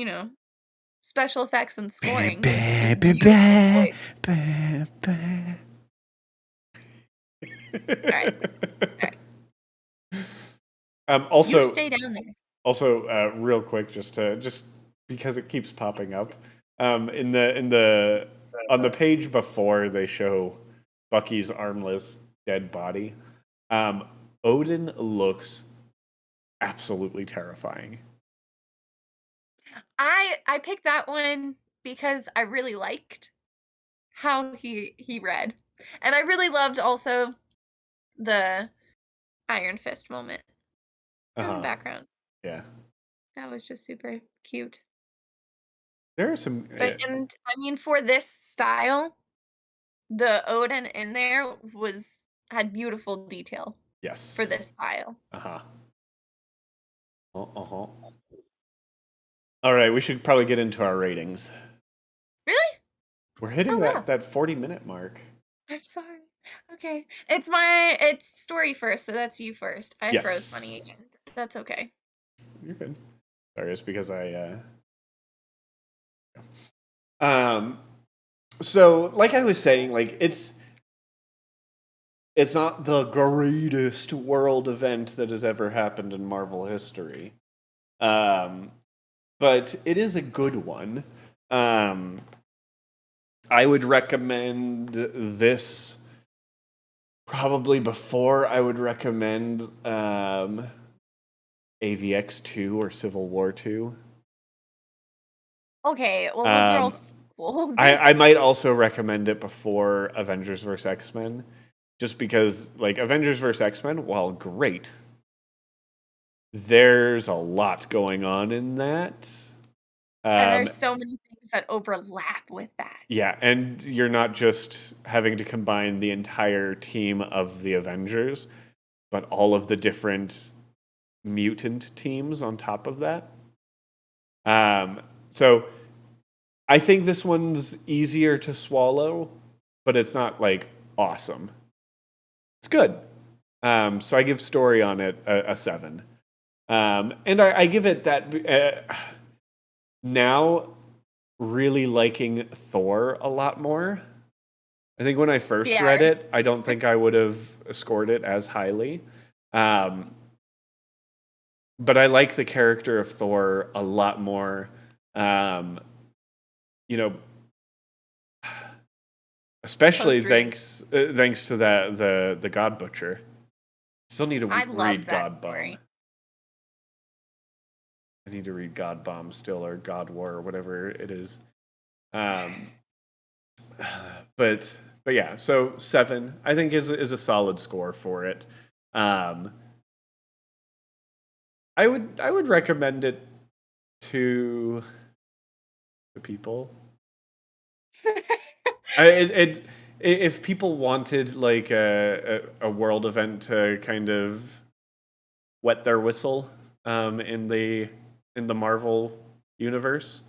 Speaker 1: special effects and
Speaker 2: Bah,
Speaker 1: scoring with your
Speaker 2: bah, bah,
Speaker 1: beautiful
Speaker 2: bah,
Speaker 1: voice.
Speaker 2: bah, bah.
Speaker 1: All right. All right. You
Speaker 2: Also,
Speaker 1: stay down there.
Speaker 2: real quick, just because it keeps popping up, in the on the page before they show Bucky's armless dead body, um, Odin looks absolutely terrifying.
Speaker 1: I picked that one because I really liked how he read. And I really loved also the Iron Fist moment
Speaker 2: Uh
Speaker 1: in the
Speaker 2: huh.
Speaker 1: background.
Speaker 2: Yeah.
Speaker 1: That was just super cute.
Speaker 2: There are some.
Speaker 1: But and I mean for this style, the Odin in there was had beautiful detail for
Speaker 2: Yes.
Speaker 1: this style.
Speaker 2: Uh huh. Uh huh. All right, we should probably get into our ratings.
Speaker 1: Really?
Speaker 2: We're hitting
Speaker 1: Oh wow.
Speaker 2: that 40-minute mark.
Speaker 1: I'm sorry. Okay. It's story first, so that's you first. I froze
Speaker 2: Yes.
Speaker 1: funny again. That's okay.
Speaker 2: You're good. Sorry, it's because um so like I was saying, like it's not the greatest world event that has ever happened in Marvel history. Um but it is a good one. Um I would recommend this probably before I would recommend AVX 2 or Civil War 2.
Speaker 1: Okay, well those are all
Speaker 2: Um,
Speaker 1: sequels.
Speaker 2: I might also recommend it before Avengers vs. X-Men, just because, like, Avengers vs. X-Men, while great, there's a lot going on in that.
Speaker 1: And
Speaker 2: Um,
Speaker 1: there's so many things that overlap with that.
Speaker 2: yeah, and you're not just having to combine the entire team of the Avengers, but all of the different mutant teams on top of that. So I think this one's easier to swallow, but it's not like awesome. It's good. So I give story on it a 7. And I give it that now really liking Thor a lot more. I think when I first
Speaker 1: Yeah.
Speaker 2: read it, I don't think I would have scored it as highly. Um, but I like the character of Thor a lot more. Um, you know, especially
Speaker 1: Post read.
Speaker 2: thanks to the God Butcher. Still need to
Speaker 1: I love
Speaker 2: read
Speaker 1: that
Speaker 2: God Bomb.
Speaker 1: story.
Speaker 2: I need to read God Bomb still, or God War, or whatever it is. Um, but yeah, so 7 I think is a solid score for it. Um, I would recommend it to the people. If people wanted like a world event to kind of wet their whistle in the Marvel universe,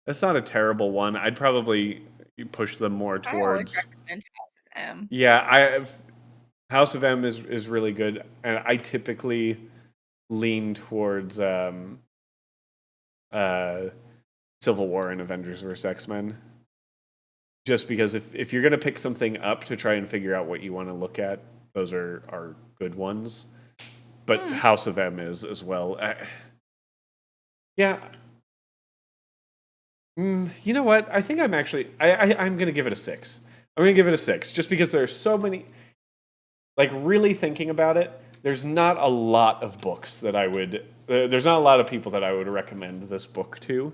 Speaker 2: that's not a terrible one. I'd probably push them more
Speaker 1: I always
Speaker 2: towards.
Speaker 1: recommend House of M.
Speaker 2: Yeah, House of M is really good, and I typically lean towards uh, Civil War and Avengers vs X Men, just because if you're gonna pick something up to try and figure out what you want to look at, those are good ones. But
Speaker 1: Hmm.
Speaker 2: House of M is as well. Yeah. You know what? I think I'm actually I'm gonna give it a 6. I'm gonna give it a 6 just because there's so many. Like, really thinking about it, there's not a lot of books that I would. There's not a lot of people that I would recommend this book to,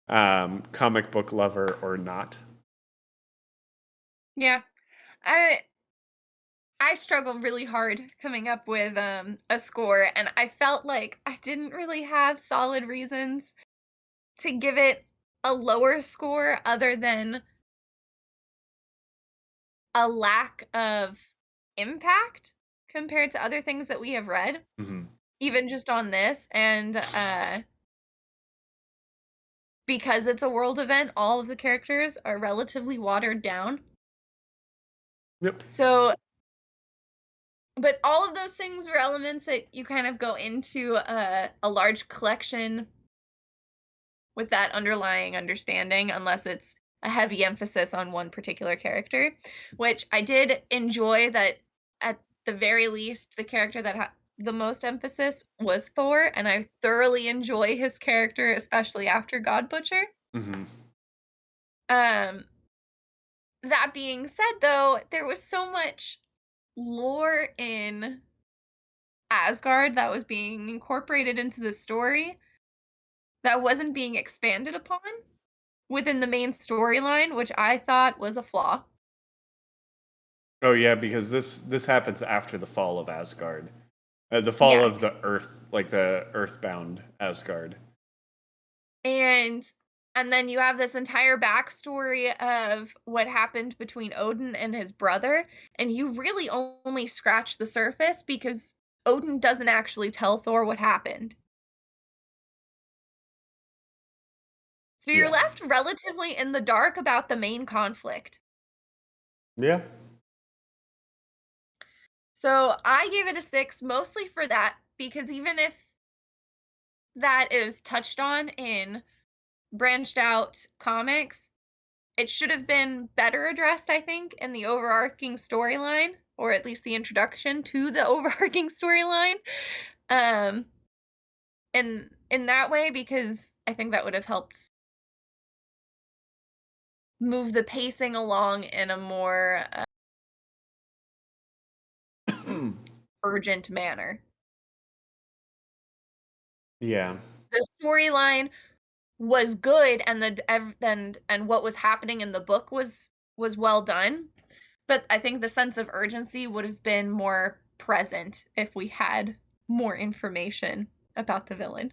Speaker 2: comic book lover or not.
Speaker 1: Yeah. I I struggled really hard coming up with a score, and I felt like I didn't really have solid reasons to give it a lower score other than a lack of impact compared to other things that we have read,
Speaker 2: Hmm.
Speaker 1: even just on this. And because it's a world event, all of the characters are relatively watered down.
Speaker 2: Yep.
Speaker 1: So, but all of those things were elements that you kind of go into a large collection with that underlying understanding, unless it's a heavy emphasis on one particular character, which I did enjoy that at the very least, the character that had the most emphasis was Thor, and I thoroughly enjoy his character, especially after God Butcher.
Speaker 2: Mhm.
Speaker 1: Um, that being said, though, there was so much lore in Asgard that was being incorporated into the story that wasn't being expanded upon within the main storyline, which I thought was a flaw.
Speaker 2: Oh yeah, because this happens after the fall of Asgard. The fall
Speaker 1: Yeah.
Speaker 2: of the Earth, like the Earthbound Asgard.
Speaker 1: And and then you have this entire backstory of what happened between Odin and his brother, and you really only scratch the surface because Odin doesn't actually tell Thor what happened. So you're
Speaker 2: Yeah.
Speaker 1: left relatively in the dark about the main conflict.
Speaker 2: Yeah.
Speaker 1: So I gave it a 6 mostly for that because even if that is touched on in branched out comics, it should have been better addressed, I think, in the overarching storyline, or at least the introduction to the overarching storyline, um, in that way, because I think that would have helped move the pacing along in a more, urgent manner.
Speaker 2: Yeah.
Speaker 1: The storyline was good, and the ev and what was happening in the book was well done, but I think the sense of urgency would have been more present if we had more information about the villain,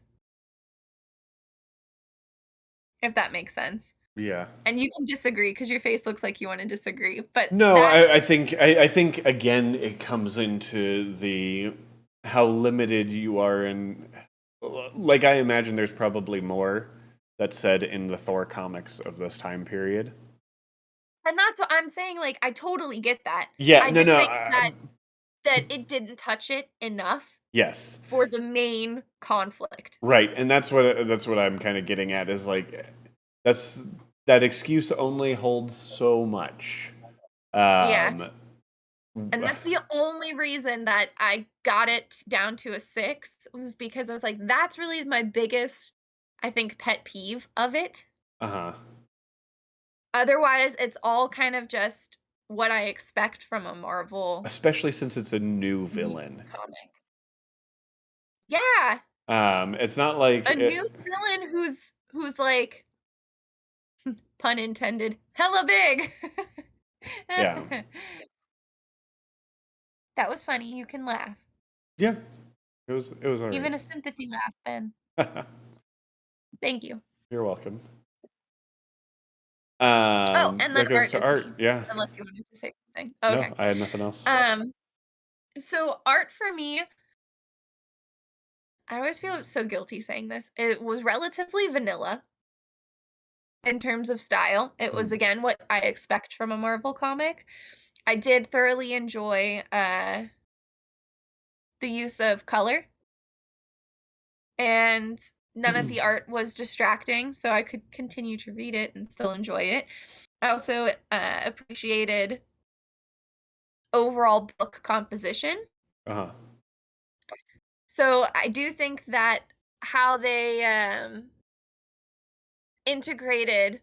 Speaker 1: if that makes sense.
Speaker 2: Yeah.
Speaker 1: And you can disagree because your face looks like you wanna disagree, but
Speaker 2: No,
Speaker 1: that's
Speaker 2: I think again it comes into the how limited you are in, like I imagine there's probably more that's said in the Thor comics of this time period.
Speaker 1: and that's what I'm saying, like, I totally get that.
Speaker 2: Yeah,
Speaker 1: I
Speaker 2: no,
Speaker 1: just
Speaker 2: no,
Speaker 1: think that it didn't touch it enough
Speaker 2: yes,
Speaker 1: for the main conflict.
Speaker 2: right, and that's what I'm kind of getting at is like that's that excuse only holds so much.
Speaker 1: Yeah.
Speaker 2: Um,
Speaker 1: And that's the only reason that I got it down to a 6 was because I was like, that's really my biggest, I think, pet peeve of it.
Speaker 2: uh-huh.
Speaker 1: Otherwise, it's all kind of just what I expect from a Marvel
Speaker 2: Especially since it's a new
Speaker 1: m
Speaker 2: villain.
Speaker 1: comic. Yeah,
Speaker 2: It's not like
Speaker 1: a new villain who's like, pun intended, hella big.
Speaker 2: yeah.
Speaker 1: That was funny, you can laugh.
Speaker 2: Yeah, it was all right.
Speaker 1: Even a sympathy laugh, Ben. Thank you.
Speaker 2: You're welcome.
Speaker 1: Oh, and then
Speaker 2: That goes
Speaker 1: art
Speaker 2: to
Speaker 1: is me,
Speaker 2: art. Yeah.
Speaker 1: unless you wanted to say something.
Speaker 2: No,
Speaker 1: Okay.
Speaker 2: I had nothing else.
Speaker 1: Um, so art for me, I always feel so guilty saying this. It was relatively vanilla in terms of style. It was
Speaker 2: Mhm.
Speaker 1: again what I expect from a Marvel comic. I did thoroughly enjoy the use of color, and none of the art was distracting, so I could continue to read it and still enjoy it. I also appreciated overall book composition.
Speaker 2: Uh-huh.
Speaker 1: So I do think that how they integrated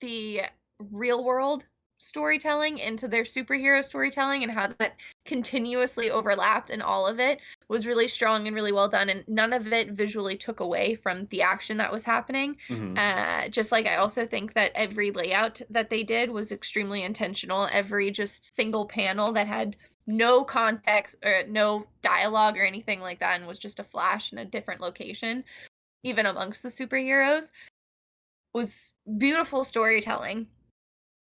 Speaker 1: the real world storytelling into their superhero storytelling and how that continuously overlapped in all of it was really strong and really well done, and none of it visually took away from the action that was happening.
Speaker 2: Mhm.
Speaker 1: Just like I also think that every layout that they did was extremely intentional. Every just single panel that had no context or no dialogue or anything like that and was just a flash in a different location, even amongst the superheroes, was beautiful storytelling.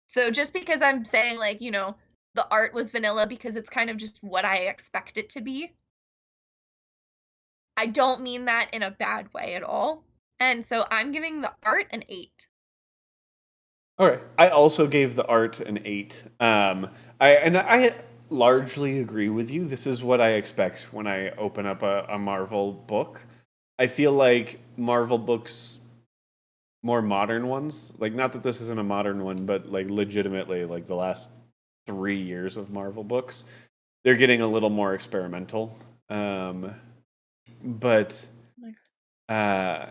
Speaker 1: So just because I'm saying, like, the art was vanilla because it's kind of just what I expect it to be, I don't mean that in a bad way at all. And so I'm giving the art an 8.
Speaker 2: Alright. I also gave the art an 8. I largely agree with you. This is what I expect when I open up a Marvel book. I feel like Marvel books, more modern ones, like not that this isn't a modern one, but like legitimately like the last 3 years of Marvel books. They're getting a little more experimental. But uh,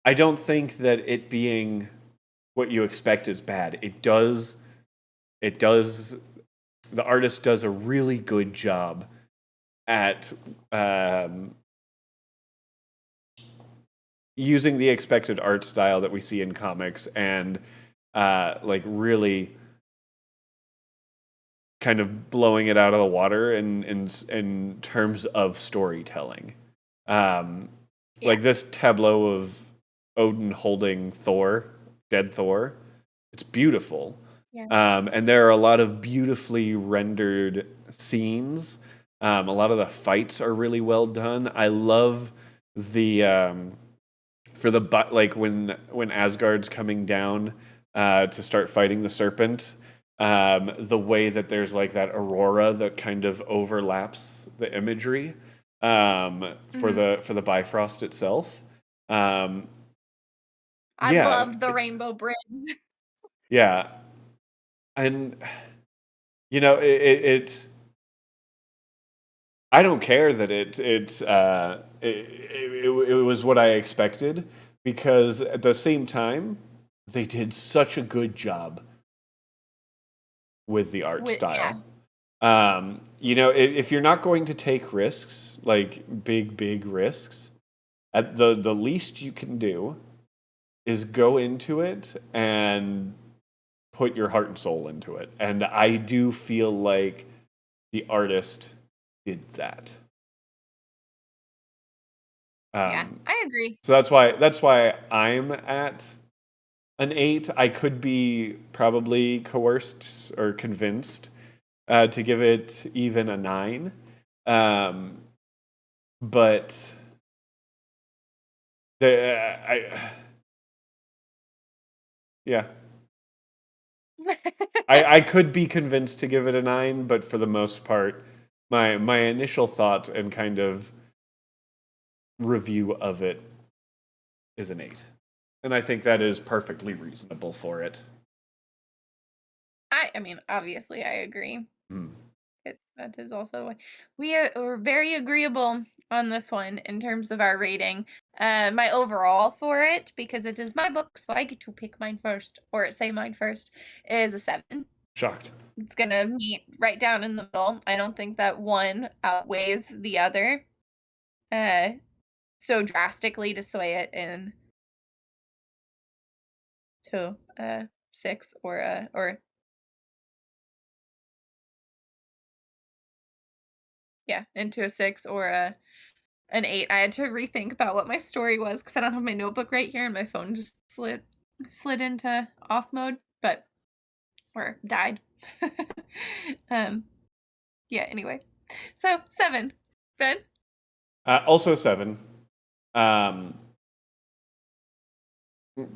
Speaker 2: I don't think that it being what you expect is bad. It does, the artist does a really good job at using the expected art style that we see in comics and like really kind of blowing it out of the water in terms of storytelling. Um,
Speaker 1: Yeah.
Speaker 2: like this tableau of Odin holding Thor, dead Thor, it's beautiful.
Speaker 1: Yeah.
Speaker 2: And there are a lot of beautifully rendered scenes. A lot of the fights are really well done. I love the for the like when Asgard's coming down to start fighting the serpent. The way that there's like that aurora that kind of overlaps the imagery
Speaker 1: Mhm.
Speaker 2: for the Bifrost itself. Um,
Speaker 1: I
Speaker 2: yeah,
Speaker 1: love the
Speaker 2: it's
Speaker 1: rainbow bridge.
Speaker 2: yeah, and it I don't care that it was what I expected because at the same time they did such a good job with the art
Speaker 1: Yeah.
Speaker 2: style. If you're not going to take risks, like big risks, at the least you can do is go into it and put your heart and soul into it. And I do feel like the artist did that.
Speaker 1: Yeah.
Speaker 2: Um,
Speaker 1: I agree.
Speaker 2: so that's why I'm at an 8. I could be probably coerced or convinced to give it even a 9. Um, but I yeah, I could be convinced to give it a 9, but for the most part, my initial thought and kind of review of it is an 8, and I think that is perfectly reasonable for it.
Speaker 1: I mean, obviously, I agree.
Speaker 2: Hmm.
Speaker 1: That is also we're very agreeable on this one in terms of our rating. My overall for it, because it is my book, so I get to pick mine first, or say mine first, is a 7.
Speaker 2: Shocked.
Speaker 1: It's gonna meet right down in the middle. I don't think that one outweighs the other uh so drastically to sway it in to 6 or yeah, into a 6 or an 8. I had to rethink about what my story was because I don't have my notebook right here and my phone just slid into off mode, but or died. um yeah, anyway. So 7. Ben?
Speaker 2: Also 7. Um,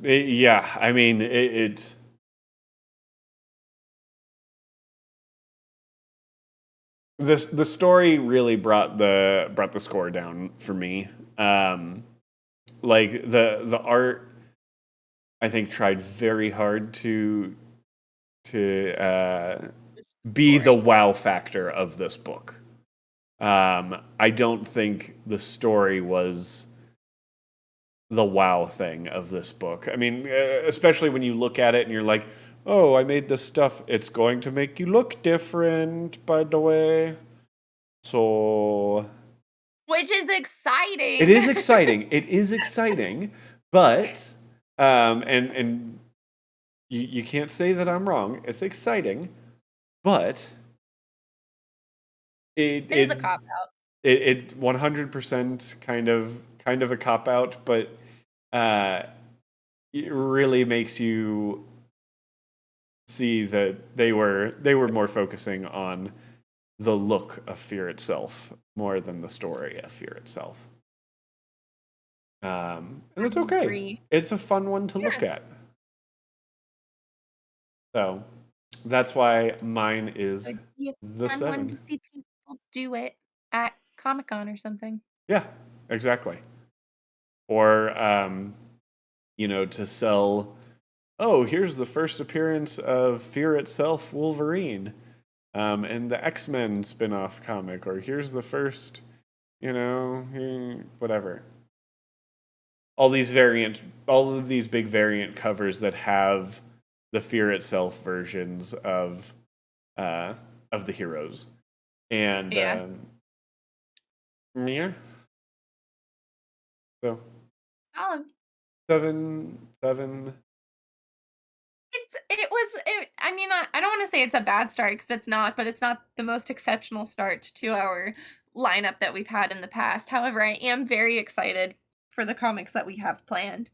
Speaker 2: yeah, I mean it this the story really brought the score down for me. Um, like the art, I think tried very hard to be the
Speaker 1: Story.
Speaker 2: wow factor of this book. I don't think the story was the wow thing of this book. I mean, especially when you look at it and you're like, "Oh, I made this stuff. It's going to make you look different." By the way, so
Speaker 1: Which is
Speaker 2: it
Speaker 1: exciting.
Speaker 2: is exciting. It is exciting, but and you can't say that I'm wrong. It's exciting, but it
Speaker 1: It is a
Speaker 2: it
Speaker 1: cop out.
Speaker 2: it 100% kind of a cop out, but uh, it really makes you see that they were more focusing on the look of Fear itself more than the story of Fear itself. And
Speaker 1: I
Speaker 2: that's okay.
Speaker 1: agree.
Speaker 2: It's a fun one to look
Speaker 1: Yeah.
Speaker 2: at. So that's why mine is
Speaker 1: Like, be a
Speaker 2: the
Speaker 1: fun one
Speaker 2: 7.
Speaker 1: to see people do it at Comic-Con or something.
Speaker 2: Yeah, exactly. Or to sell, oh, here's the first appearance of Fear itself Wolverine. and the X-Men spin-off comic, or here's the first, whatever. All of these big variant covers that have the Fear Itself versions of the heroes, and
Speaker 1: Yeah.
Speaker 2: yeah, so
Speaker 1: Oh,
Speaker 2: 7.
Speaker 1: I mean, I don't wanna say it's a bad start because it's not, but it's not the most exceptional start to our lineup that we've had in the past. However, I am very excited for the comics that we have planned,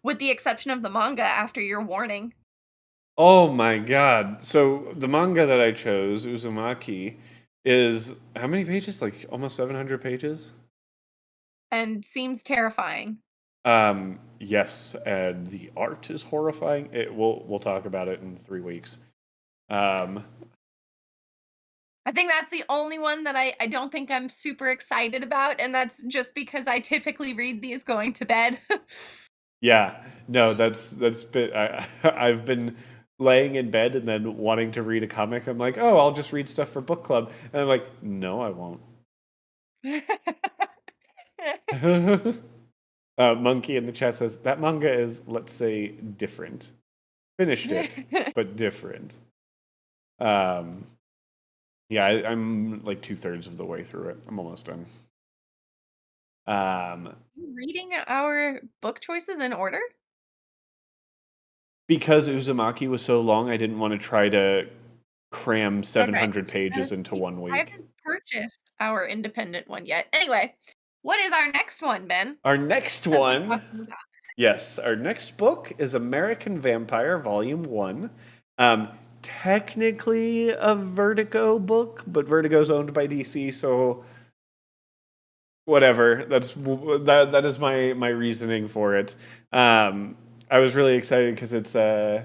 Speaker 1: with the exception of the manga after your warning,
Speaker 2: Oh my god! So the manga that I chose, Uzumaki, is how many pages? Like almost 700 pages.
Speaker 1: and seems terrifying.
Speaker 2: Yes, and the art is horrifying. We'll talk about it in 3 weeks. Um,
Speaker 1: I think that's the only one that I don't think I'm super excited about, and that's just because I typically read these going to bed.
Speaker 2: yeah, no, that's been I've been laying in bed and then wanting to read a comic. I'm like, oh, I'll just read stuff for book club, and I'm like, no, I won't. Monkey in the chat says that manga is, let's say, different. Finished it, but different. Um, yeah, I'm like 2/3 of the way through it. I'm almost done. Um,
Speaker 1: Reading our book choices in order?
Speaker 2: because Uzumaki was so long, I didn't want to try to cram
Speaker 1: Okay.
Speaker 2: 700 pages into one
Speaker 1: I
Speaker 2: week.
Speaker 1: haven't purchased our independent one yet. Anyway, what is our next one, Ben?
Speaker 2: Our next
Speaker 1: Since we're
Speaker 2: one,
Speaker 1: talking about
Speaker 2: yes, our next book is American Vampire Volume 1. Um, Technically a Vertigo book, but Vertigo's owned by DC, so whatever. That is my reasoning for it. I was really excited because it's what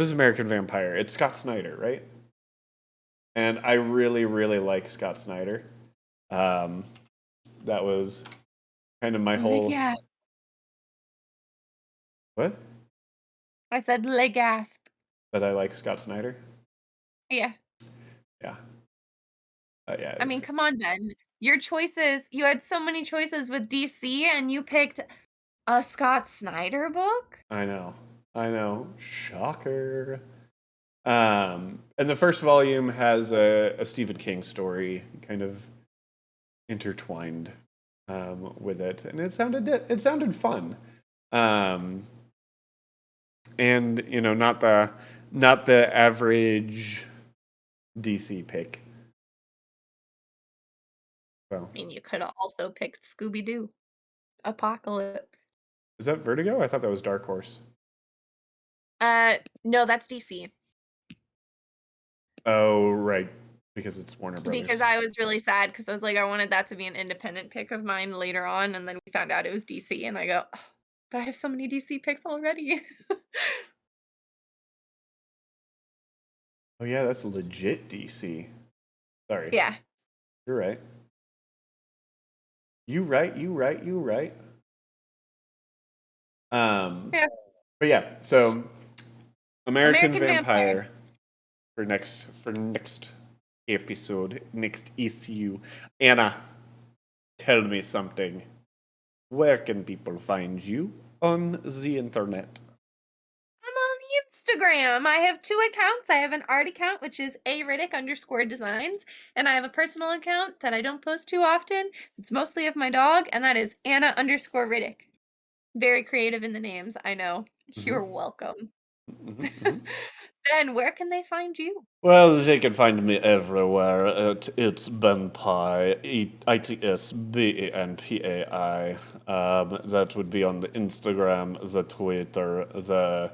Speaker 2: is American Vampire? It's Scott Snyder, right? And I really really like Scott Snyder. Um, that was kind of my whole
Speaker 1: Legasp.
Speaker 2: what?
Speaker 1: I said Legasp.
Speaker 2: That I like Scott Snyder.
Speaker 1: Yeah.
Speaker 2: Yeah, yeah.
Speaker 1: I mean, come on, Ben. Your choices, you had so many choices with DC and you picked a Scott Snyder book?
Speaker 2: I know. Shocker. And the first volume has a Stephen King story kind of intertwined with it, and it sounded fun. Um, and not the average DC pick. So
Speaker 1: I mean, you could have also picked Scooby Doo Apocalypse.
Speaker 2: is that Vertigo? I thought that was Dark Horse.
Speaker 1: No, that's DC.
Speaker 2: Oh right, because it's Warner
Speaker 1: Because
Speaker 2: Brothers.
Speaker 1: I was really sad because I was like, I wanted that to be an independent pick of mine later on, and then we found out it was DC, and I go, "Oh, but I have so many DC picks already."
Speaker 2: Oh yeah, that's legit DC. Sorry,
Speaker 1: Yeah.
Speaker 2: you're right. You right. You right. You right.
Speaker 1: Yeah.
Speaker 2: But yeah, so American
Speaker 1: American Vampire.
Speaker 2: Vampire for next episode, next issue. Anna, tell me something. Where can people find you on the internet?
Speaker 1: I'm on Instagram. I have two accounts. I have an art account, which is ariddick_designs, and I have a personal account that I don't post too often. It's mostly of my dog, and that is Anna_Riddick. Very creative in the names, I know.
Speaker 2: Mm-hmm,
Speaker 1: You're welcome.
Speaker 2: mm-hmm, mm-hmm.
Speaker 1: Then where can they find you?
Speaker 2: Well, they can find me everywhere. It's Benpai, ITSBENPAI. That would be on the Instagram, the Twitter, the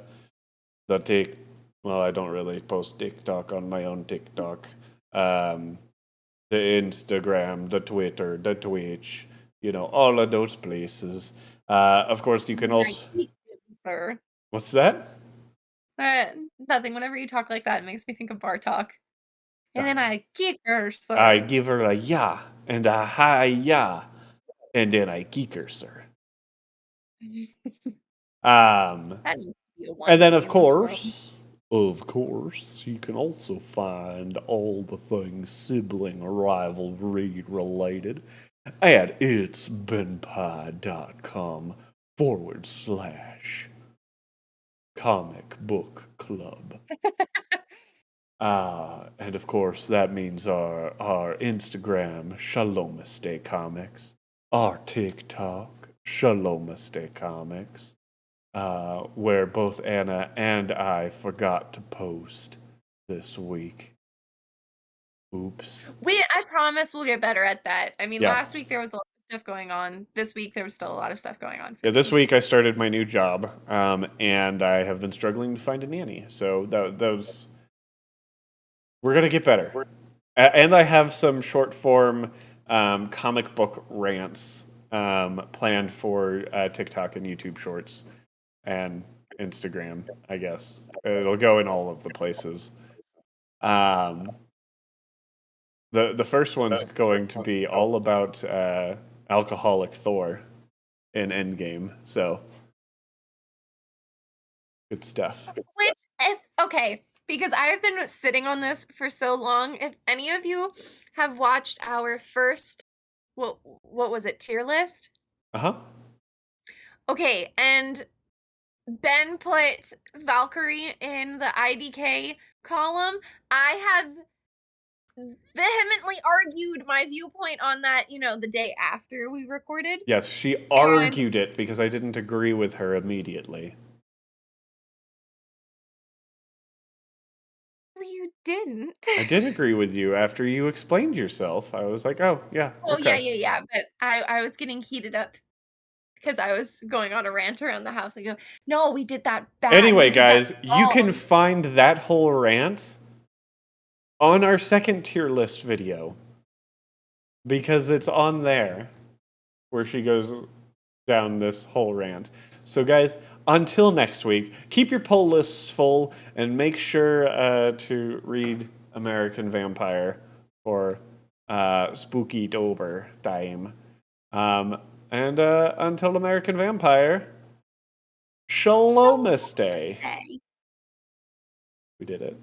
Speaker 2: Tik. Well, I don't really post TikTok on my own TikTok. Um, the Instagram, the Twitter, the Twitch. All of those places. Of course, you can
Speaker 1: I
Speaker 2: also.
Speaker 1: geek sir.
Speaker 2: What's that?
Speaker 1: Nothing. Whenever you talk like that, it makes me think of bar talk. And then I geek her,
Speaker 2: I
Speaker 1: sir.
Speaker 2: give her a ya and a hi ya, and then I geek her, sir. Um,
Speaker 1: That needs to be a
Speaker 2: and then
Speaker 1: onesie
Speaker 2: of
Speaker 1: in this world.
Speaker 2: course, Of course, you can also find all the things sibling rivalry related at itsbenpai.com/comic book club. And of course, that means our Instagram, Shalom-Aste Comics, our TikTok, Shalom-Aste Comics, where both Anna and I forgot to post this week. Oops.
Speaker 1: I promise we'll get better at that. I mean,
Speaker 2: Yeah.
Speaker 1: last week there was a lot of stuff going on. This week there was still a lot of stuff going on for
Speaker 2: Yeah,
Speaker 1: me.
Speaker 2: this week I started my new job, and I have been struggling to find a nanny. So those we're gonna get better. And I have some short form comic book rants planned for TikTok and YouTube Shorts and Instagram. I guess it'll go in all of the places. Um, the first one's going to be all about alcoholic Thor in Endgame. So good stuff.
Speaker 1: Which, if okay, because I've been sitting on this for so long. If any of you have watched our first, what was it, tier list?
Speaker 2: Uh-huh.
Speaker 1: Okay, and Ben put Valkyrie in the IDK column. I have vehemently argued my viewpoint on that, the day after we recorded.
Speaker 2: Yes, she
Speaker 1: And
Speaker 2: argued it because I didn't agree with her immediately.
Speaker 1: you didn't.
Speaker 2: I did agree with you after you explained yourself. I was like, oh, yeah,
Speaker 1: Oh, yeah,
Speaker 2: okay.
Speaker 1: yeah, yeah, but I was getting heated up because I was going on a rant around the house. I go, "No, we did that bad. We
Speaker 2: Anyway,
Speaker 1: did that
Speaker 2: guys, you can
Speaker 1: wrong."
Speaker 2: find that whole rant on our second tier list video because it's on there where she goes down this whole rant. So, guys, until next week, keep your poll lists full and make sure to read American Vampire for Spooky Dober time. And until American Vampire, Shalom-Aste.
Speaker 1: Okay.
Speaker 2: We did it.